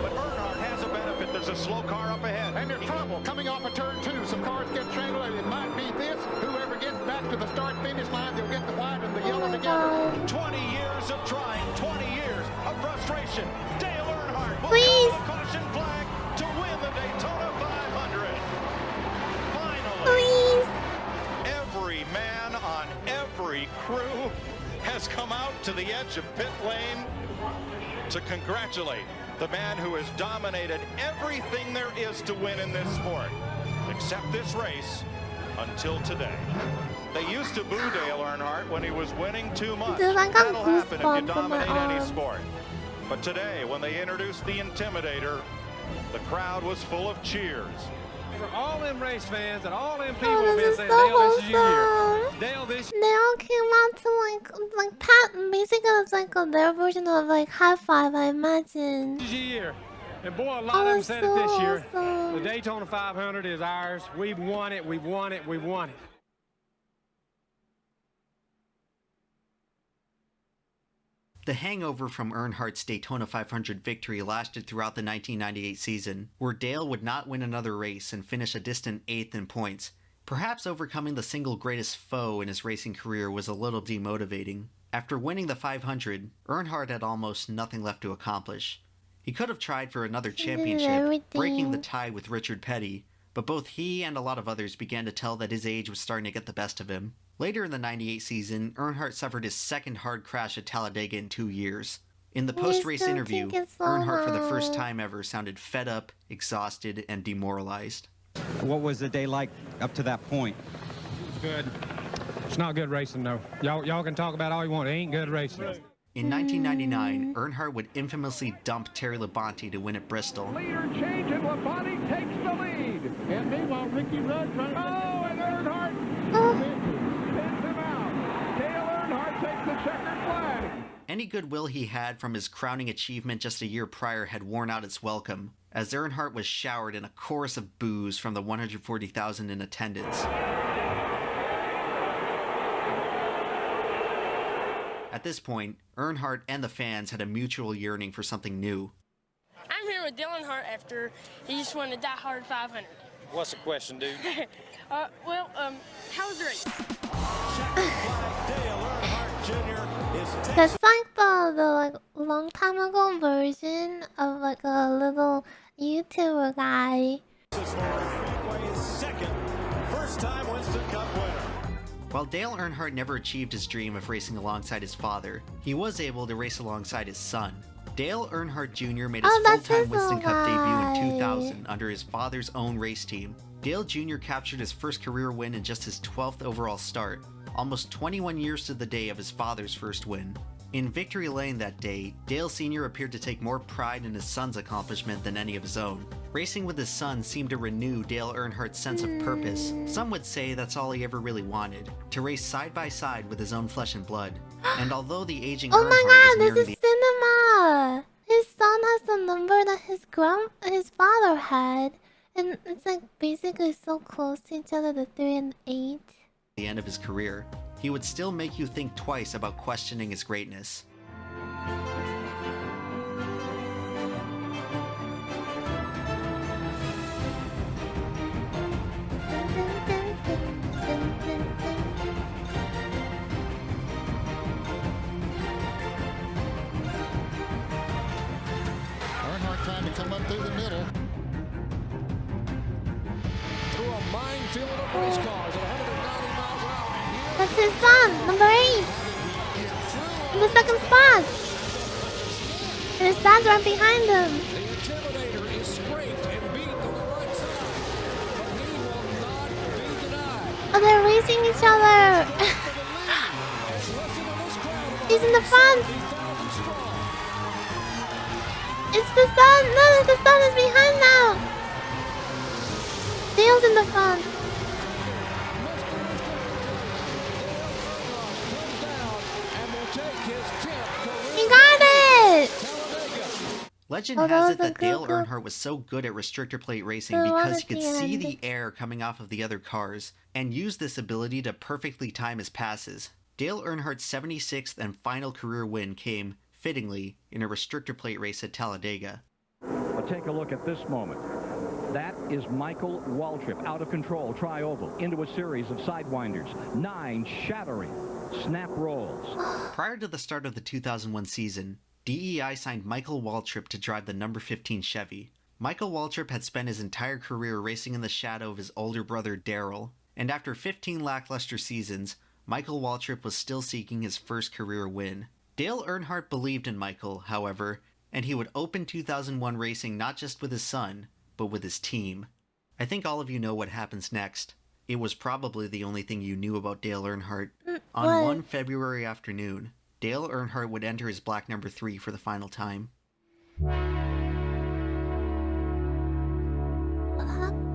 But Earnhardt has a benefit. There's a slow car up ahead. And there's trouble coming off of turn 2. Some cars get tangled. It might be this. Whoever gets back to the start-finish line, they'll get the white and the yellow together. 20 years of trying, 20 years of frustration. Dale Earnhardt will Please. throw a caution flag to win the Daytona 500. Finally, Please. every man on every crew has come out to the edge of pit lane to congratulate the man who has dominated everything there is to win in this sport, except this race, until today. They used to boo Dale Earnhardt when he was winning too much. Dude, I got That'll happen if you goosebumps in my dominate any arms. sport. But today, when they introduced the Intimidator, the crowd was full of cheers. For all them race fans and all them people Oh, have this been is saying, so Dale, this is your year. awesome. Dale, this They all came out to like pat. Basically, it's like their version of like high five, I imagine. is your year. And boy, a lot Oh, of them that's said so it this year. awesome. The Daytona 500 is ours. We've won it. We've won it. We've won it. The hangover from Earnhardt's Daytona 500 victory lasted throughout the 1998 season, where Dale would not win another race and finish a distant 8th in points. Perhaps overcoming the single greatest foe in his racing career was a little demotivating. After winning the 500, Earnhardt had almost nothing left to accomplish. He could have tried for another championship, breaking the tie with Richard Petty, but both he and a lot of others began to tell that his age was starting to get the best of him. Later in the 98 season, Earnhardt suffered his second hard crash at Talladega in 2 years. In the post-race interview, Earnhardt for the first time ever sounded fed up, exhausted, and demoralized. What was the day like up to that point? Good. It's not good racing, though. Y'all can talk about all you want. It ain't good racing. In 1999, Earnhardt would infamously dump Terry Labonte to win at Bristol. Leader change and Labonte takes the lead. And meanwhile, Ricky Rudd trying to... Oh, and Earnhardt spins him out. Dale Earnhardt takes the checkered flag. Any goodwill he had from his crowning achievement just a year prior had worn out its welcome, as Earnhardt was showered in a chorus of boos from the 140,000 in attendance. At this point, Earnhardt and the fans had a mutual yearning for something new. I'm here with Dale Earnhardt after he just won the Die Hard 500. What's the question, dude? How was the race? That's like the long time ago version of like a little YouTuber guy. Second, first time Winston Cup winner. While Dale Earnhardt never achieved his dream of racing alongside his father, he was able to race alongside his son. Dale Earnhardt Jr. made his full-time Winston Cup debut in 2000 under his father's own race team. Dale Jr. captured his first career win in just his 12th overall start, almost 21 years to the day of his father's first win. In Victory Lane that day, Dale Sr. appeared to take more pride in his son's accomplishment than any of his own. Racing with his son seemed to renew Dale Earnhardt's sense of purpose. Some would say that's all he ever really wanted, to race side by side with his own flesh and blood. And although the aging Oh Earnhardt my was god, this nearing is cinema! His son has the number that his father had. And it's like basically so close to each other, the 3 and 8. the end of his career, he would still make you think twice about questioning his greatness. through the middle. Through a minefield of race cars at 190 miles an hour. And here That's his son, number 8. In the second spot. And his dad's right behind him. the Intimidator is scraped and beat on the right side. But he will not be denied. Oh, they're racing each other. He's in the front. It's the sun. No, the sun is behind now. Dale's in the front. He got it. Legend Oh, has that it was a that Dale good- Earnhardt was so good at restrictor plate racing The one because he at could the see end. the air coming off of the other cars and used this ability to perfectly time his passes. Dale Earnhardt's 76th and final career win came, fittingly, in a restrictor plate race at Talladega. But take a look at this moment. That is Michael Waltrip, out of control, tri-oval, into a series of sidewinders. 9 shattering snap rolls. Prior to the start of the 2001 season, DEI signed Michael Waltrip to drive the number 15 Chevy. Michael Waltrip had spent his entire career racing in the shadow of his older brother Darrell, and after 15 lackluster seasons, Michael Waltrip was still seeking his first career win. Dale Earnhardt believed in Michael, however, and he would open 2001 racing not just with his son, but with his team. I think all of you know what happens next. It was probably the only thing you knew about Dale Earnhardt. On what? one February afternoon, Dale Earnhardt would enter his black number 3 for the final time. What happened?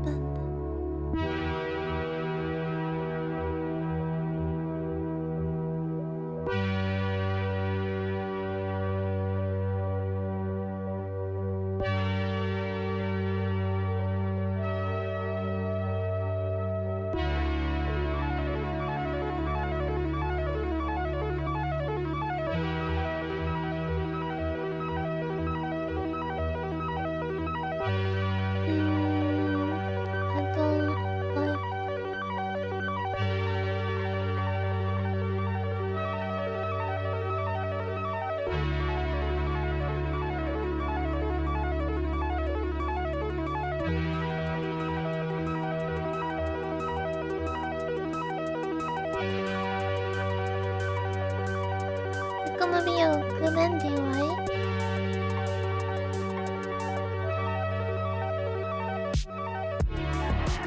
I don't like. It's gonna be a good ending, right?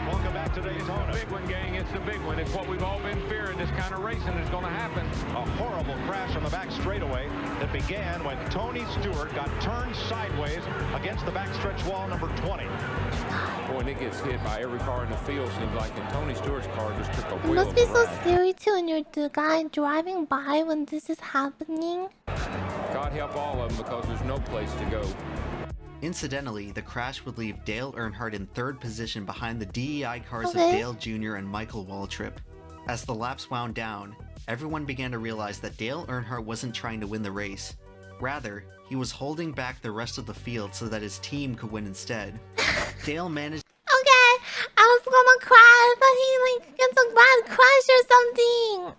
Welcome back to Daytona. It's the big one, gang. It's the big one. It's what we've all been fearing. This kind of racing is going to happen. A horrible crash on the back straightaway that began when Tony Stewart got turned sideways against the backstretch wall number 20. Boy, and it gets hit by every car in the field. Seems like in Tony Stewart's car just took a It wheel must of be the so ride. scary too when you're the guy driving by when this is happening. God help all of them because there's no place to go. Incidentally, the crash would leave Dale Earnhardt in third position behind the DEI cars Okay. of Dale Jr. and Michael Waltrip. As the laps wound down, everyone began to realize that Dale Earnhardt wasn't trying to win the race. Rather, he was holding back the rest of the field so that his team could win instead. Dale managed Okay, I was gonna cry, but he gets a bad crash or something.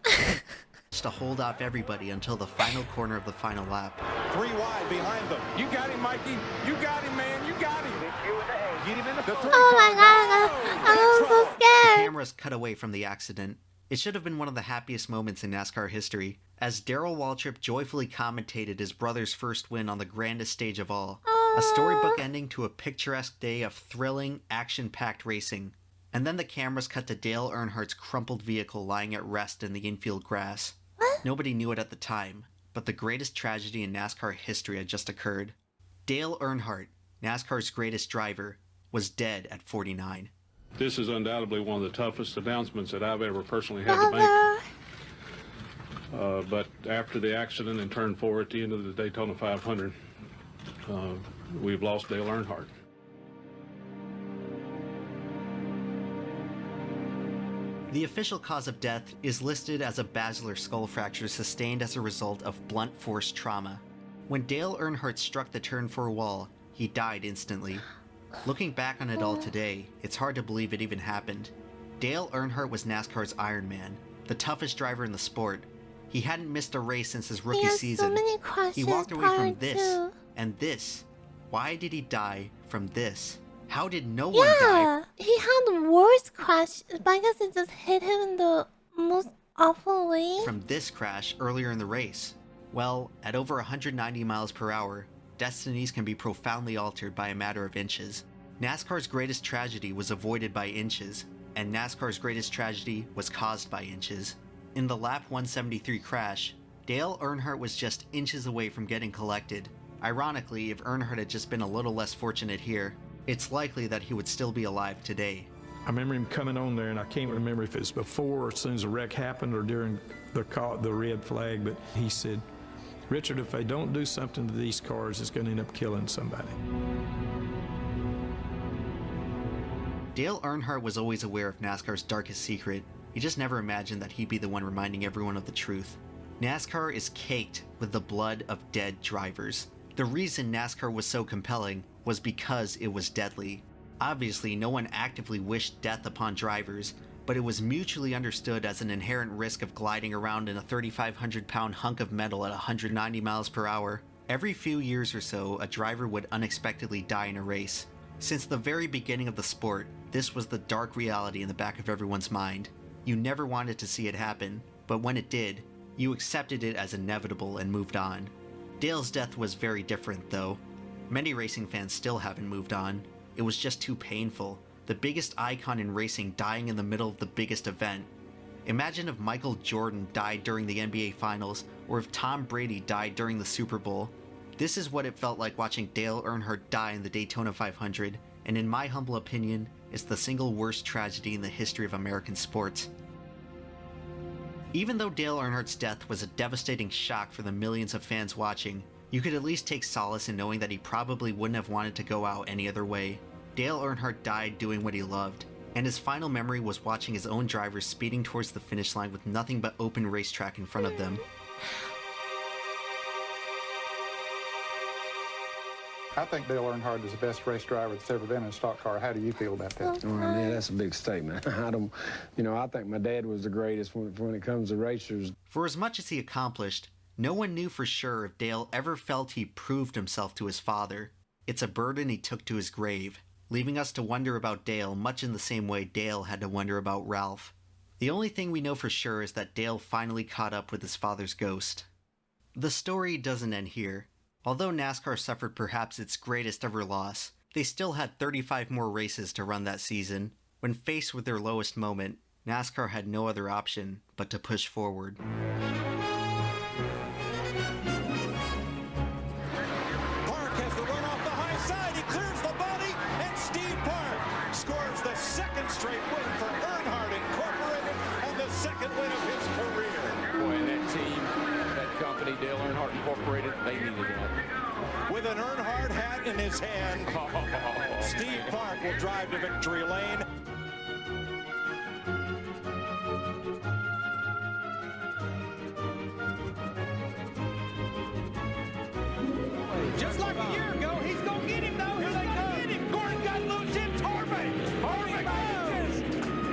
to hold off everybody until the final corner of the final lap. 3 wide behind them. You got him, Mikey. You got him, man. You got him. Get him in the Oh my god, I'm so The scared. cameras cut away from the accident. It should have been one of the happiest moments in NASCAR history, as Darrell Waltrip joyfully commentated his brother's first win on the grandest stage of all. A storybook ending to a picturesque day of thrilling, action-packed racing. And then the cameras cut to Dale Earnhardt's crumpled vehicle lying at rest in the infield grass. Nobody knew it at the time, but the greatest tragedy in NASCAR history had just occurred. Dale Earnhardt, NASCAR's greatest driver, was dead at 49. This is undoubtedly one of the toughest announcements that I've ever personally had to make. But after the accident in turn 4 at the end of the Daytona 500, we've lost Dale Earnhardt. The official cause of death is listed as a basilar skull fracture sustained as a result of blunt force trauma. When Dale Earnhardt struck the turn 4 wall, he died instantly. Looking back on it all today, it's hard to believe it even happened. Dale Earnhardt was NASCAR's Iron Man, the toughest driver in the sport. He hadn't missed a race since his rookie He has season. so many crashes He walked away prior from this to. and this. Why did he die from this. How did no one die? Yeah, he had worse crash, but I guess it just hit him in the most awful way. From this crash earlier in the race? Well, at over 190 miles per hour, destinies can be profoundly altered by a matter of inches. NASCAR's greatest tragedy was avoided by inches, and NASCAR's greatest tragedy was caused by inches. In the lap 173 crash, Dale Earnhardt was just inches away from getting collected. Ironically, if Earnhardt had just been a little less fortunate here, it's likely that he would still be alive today. I remember him coming on there, and I can't remember if it's before or as soon as the wreck happened or during the red flag, but he said, "Richard, if they don't do something to these cars, it's going to end up killing somebody." Dale Earnhardt was always aware of NASCAR's darkest secret. He just never imagined that he'd be the one reminding everyone of the truth. NASCAR is caked with the blood of dead drivers. The reason NASCAR was so compelling was because it was deadly. Obviously, no one actively wished death upon drivers, but it was mutually understood as an inherent risk of gliding around in a 3,500-pound hunk of metal at 190 miles per hour. Every few years or so, a driver would unexpectedly die in a race. Since the very beginning of the sport, this was the dark reality in the back of everyone's mind. You never wanted to see it happen, but when it did, you accepted it as inevitable and moved on. Dale's death was very different, though. Many racing fans still haven't moved on. It was just too painful. The biggest icon in racing dying in the middle of the biggest event. Imagine if Michael Jordan died during the NBA Finals, or if Tom Brady died during the Super Bowl. This is what it felt like watching Dale Earnhardt die in the Daytona 500, and in my humble opinion, it's the single worst tragedy in the history of American sports. Even though Dale Earnhardt's death was a devastating shock for the millions of fans watching, you could at least take solace in knowing that he probably wouldn't have wanted to go out any other way. Dale Earnhardt died doing what he loved, and his final memory was watching his own drivers speeding towards the finish line with nothing but open racetrack in front of them. I think Dale Earnhardt is the best race driver that's ever been in a stock car. How do you feel about that? Well, yeah, that's a big statement. I think my dad was the greatest when it comes to racers. For as much as he accomplished, no one knew for sure if Dale ever felt he proved himself to his father. It's a burden he took to his grave, leaving us to wonder about Dale much in the same way Dale had to wonder about Ralph. The only thing we know for sure is that Dale finally caught up with his father's ghost. The story doesn't end here. Although NASCAR suffered perhaps its greatest ever loss, they still had 35 more races to run that season. When faced with their lowest moment, NASCAR had no other option but to push forward. Park has the run off the high side. He clears the body, and Steve Park scores the second straight win for Earnhardt Incorporated and the second win of his career. Boy, and that team, that company, Dale Earnhardt Incorporated, they needed that. With an Earnhardt hat in his hand, Steve Park will drive to victory lane. Just like a year ago, he's going to get him, though. He's going to get him. Gordon got loose. It's Harvick. Harvick by inches.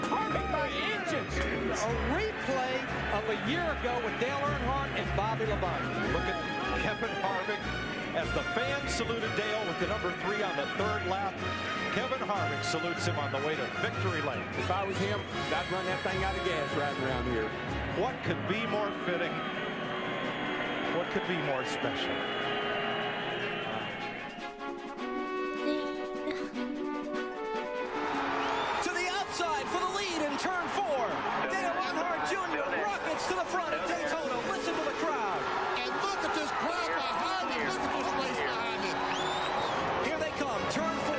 Harvick by inches. A replay of a year ago with Dale Earnhardt and Bobby Labonte. Look at Kevin Harvick as the fans saluted Dale with the number 3 on the third lap. Kevin Harvick salutes him on the way to victory lane. If I was him, I'd run that thing out of gas riding around here. What could be more fitting? What could be more special? To the outside for the lead in turn 4. Dale Earnhardt Jr. rockets to the front at Daytona. Listen to the crowd. And look at this crowd behind him. Look at this place behind him. Here they come, turn 4.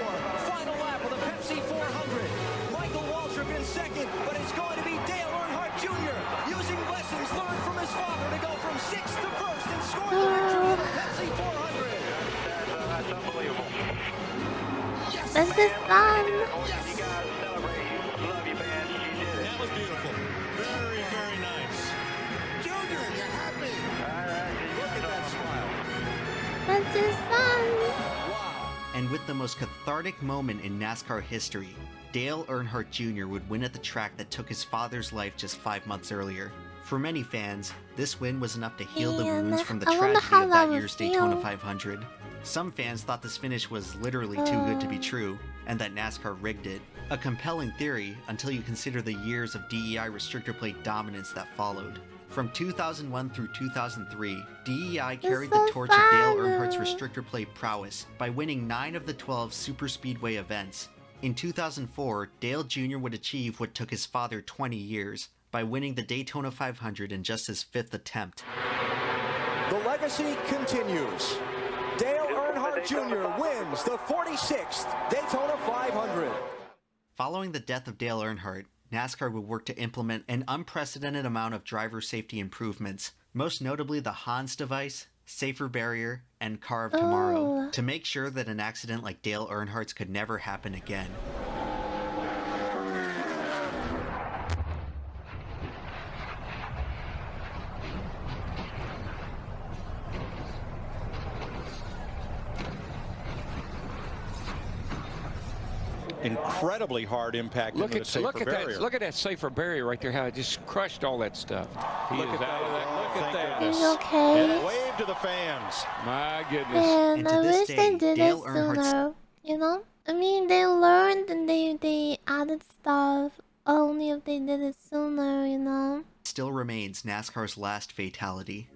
Final lap of the Pepsi 400. Michael Waltrip in second, but it's going to be Dale Earnhardt Jr. using lessons learned from his father to go from 6th to 1st and score the victory in the Pepsi 400. That's unbelievable. This is fun. That was beautiful. Very, very nice. Junior, you're happy. Look at that smile. This is fun. And with the most cathartic moment in NASCAR history, Dale Earnhardt Jr. would win at the track that took his father's life just 5 months earlier. For many fans, this win was enough to heal the Man, wounds from the I wonder tragedy how of that that would year's feel. Daytona 500. Some fans thought this finish was literally too good to be true, and that NASCAR rigged it. A compelling theory until you consider the years of DEI restrictor plate dominance that followed. From 2001 through 2003, DEI carried the torch of Dale Earnhardt's restrictor plate prowess by winning 9 of the 12 superspeedway events. In 2004, Dale Jr. would achieve what took his father 20 years, by winning the Daytona 500 in just his 5th attempt. The legacy continues. Dale Earnhardt Jr. wins the 46th Daytona 500. Following the death of Dale Earnhardt, NASCAR would work to implement an unprecedented amount of driver safety improvements, most notably the Hans device, Safer Barrier, and Car of Tomorrow, to make sure that an accident like Dale Earnhardt's could never happen again. Incredibly hard impact into the safer barrier. Look at that safer barrier right there, how it just crushed all that stuff. He is out of that. Look at that. He's okay. And wave to the fans. My goodness. And I wish they did it Dale sooner, you know? I mean, they learned and they added stuff. Only if they did it sooner, you know? Still remains NASCAR's last fatality.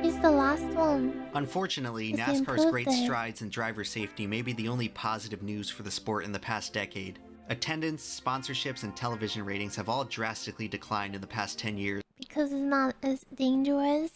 He's the last one. Unfortunately, Just NASCAR's improved great it. strides in driver safety may be the only positive news for the sport in the past decade. Attendance, sponsorships, and television ratings have all drastically declined in the past 10 years, Because it's not as dangerous.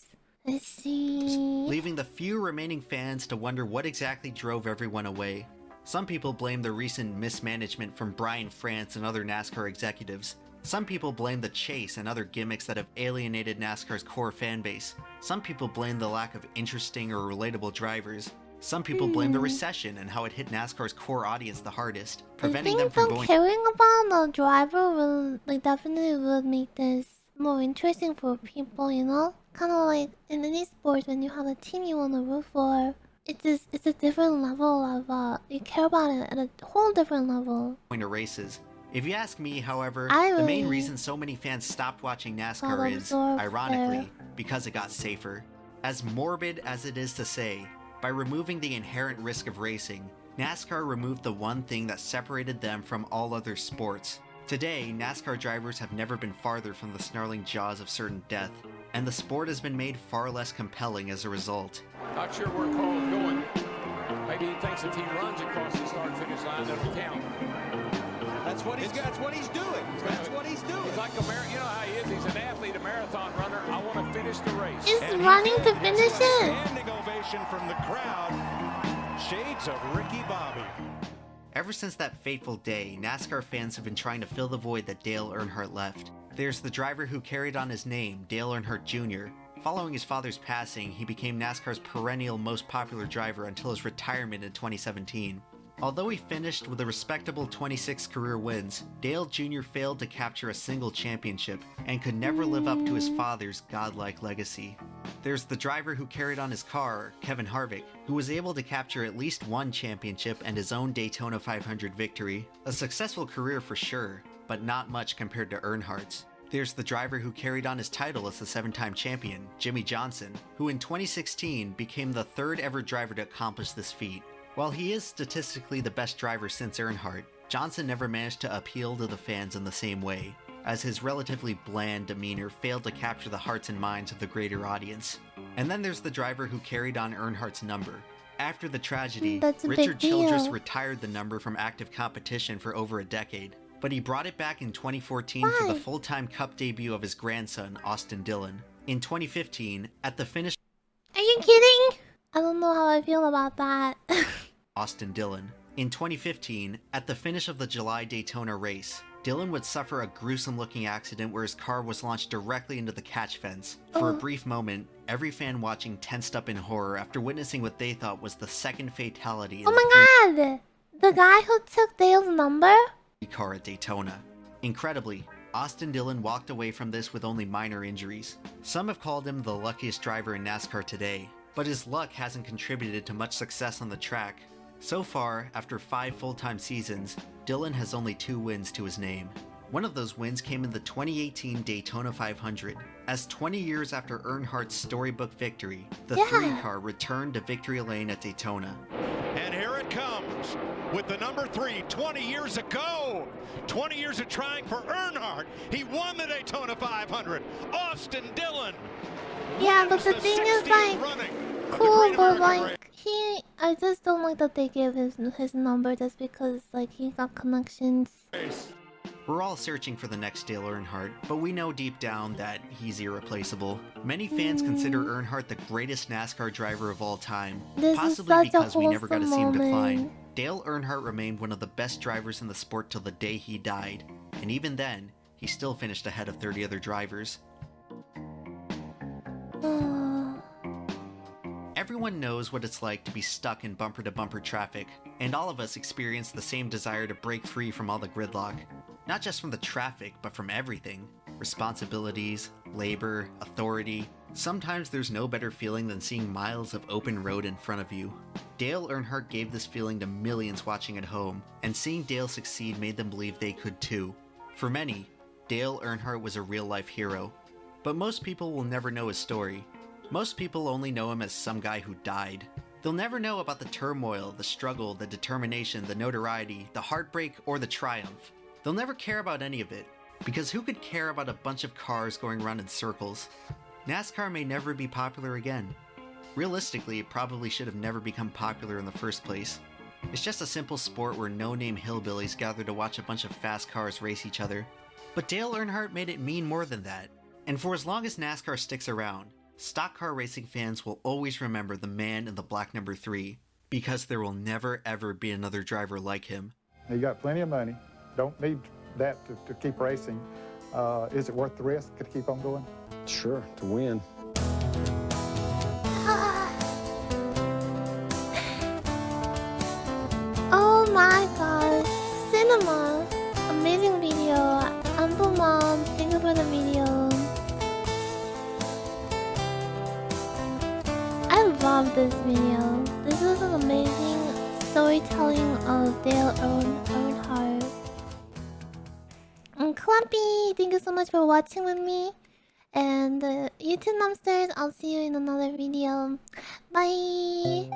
I see. leaving the few remaining fans to wonder what exactly drove everyone away. Some people blame the recent mismanagement from Brian France and other NASCAR executives. Some people blame the chase and other gimmicks that have alienated NASCAR's core fan base. Some people blame the lack of interesting or relatable drivers. Some people blame the recession and how it hit NASCAR's core audience the hardest, preventing them from going. Caring about the driver will definitely would make this more interesting for people, you know? Kind of like in any sports when you have a team you want to root for. It's a different level of you care about it at a whole different level. Going to races. If you ask me, however, I the main really reason so many fans stopped watching got NASCAR is, absorbed ironically, because it got safer. As morbid as it is to say, by removing the inherent risk of racing, NASCAR removed the one thing that separated them from all other sports. Today, NASCAR drivers have never been farther from the snarling jaws of certain death, and the sport has been made far less compelling as a result. Not sure where Carl's going. Maybe he thinks if he runs across the start-finish line, it'll count. That's what he's doing. That's what he's doing. He's like a you know how he is. He's an athlete, a marathon runner. I want to finish the race. He's running to finish it. Standing ovation from the crowd. Shades of Ricky Bobby. Ever since that fateful day, NASCAR fans have been trying to fill the void that Dale Earnhardt left. There's the driver who carried on his name, Dale Earnhardt Jr. Following his father's passing, he became NASCAR's perennial most popular driver until his retirement in 2017. Although he finished with a respectable 26 career wins, Dale Jr. failed to capture a single championship and could never live up to his father's godlike legacy. There's the driver who carried on his car, Kevin Harvick, who was able to capture at least one championship and his own Daytona 500 victory. A successful career for sure, but not much compared to Earnhardt's. There's the driver who carried on his title as the 7-time champion, Jimmy Johnson, who in 2016 became the 3rd ever driver to accomplish this feat. While he is statistically the best driver since Earnhardt, Johnson never managed to appeal to the fans in the same way, as his relatively bland demeanor failed to capture the hearts and minds of the greater audience. And then there's the driver who carried on Earnhardt's number. After the tragedy, Richard Childress retired the number from active competition for over a decade, but he brought it back in 2014 for the full-time Cup debut of his grandson, Austin Dillon. In 2015, at the finish... Are you kidding? I don't know how I feel about that. Austin Dillon. In 2015, at the finish of the July Daytona race, Dillon would suffer a gruesome-looking accident where his car was launched directly into the catch fence. For a brief moment, every fan watching tensed up in horror after witnessing what they thought was the second fatality in Oh my god! The guy who took Dale's number? car at Daytona. Incredibly, Austin Dillon walked away from this with only minor injuries. Some have called him the luckiest driver in NASCAR today, but his luck hasn't contributed to much success on the track. So far, after 5 full-time seasons, Dillon has only 2 wins to his name. One of those wins came in the 2018 Daytona 500, as 20 years after Earnhardt's storybook victory, the 3-car returned to victory lane at Daytona. And here it comes with the number 3 20 years ago. 20 years of trying for Earnhardt. He won the Daytona 500. Austin Dillon. Yeah, but the thing is, like, cool, but like, I just don't like that they gave his number just because, like, he got connections. We're all searching for the next Dale Earnhardt, but we know deep down that he's irreplaceable. Many fans consider Earnhardt the greatest NASCAR driver of all time, possibly because we never got to see him decline. Dale Earnhardt remained one of the best drivers in the sport till the day he died, and even then, he still finished ahead of 30 other drivers. Everyone knows what it's like to be stuck in bumper-to-bumper traffic, and all of us experience the same desire to break free from all the gridlock. Not just from the traffic, but from everything. Responsibilities, labor, authority. Sometimes there's no better feeling than seeing miles of open road in front of you. Dale Earnhardt gave this feeling to millions watching at home, and seeing Dale succeed made them believe they could too. For many, Dale Earnhardt was a real-life hero. But most people will never know his story. Most people only know him as some guy who died. They'll never know about the turmoil, the struggle, the determination, the notoriety, the heartbreak, or the triumph. They'll never care about any of it, because who could care about a bunch of cars going around in circles? NASCAR may never be popular again. Realistically, it probably should have never become popular in the first place. It's just a simple sport where no-name hillbillies gather to watch a bunch of fast cars race each other. But Dale Earnhardt made it mean more than that. And for as long as NASCAR sticks around, stock car racing fans will always remember the man in the black number 3, because there will never ever be another driver like him. You got plenty of money. Don't need that to keep racing. Is it worth the risk to keep on going? Sure, to win. Oh my gosh, cinema! Amazing video. EmpLemon, thank you for the video. I love this video. This is an amazing storytelling of Dale Earnhardt. And Clumpy, thank you so much for watching with me. And YouTube Namsters, I'll see you in another video. Bye!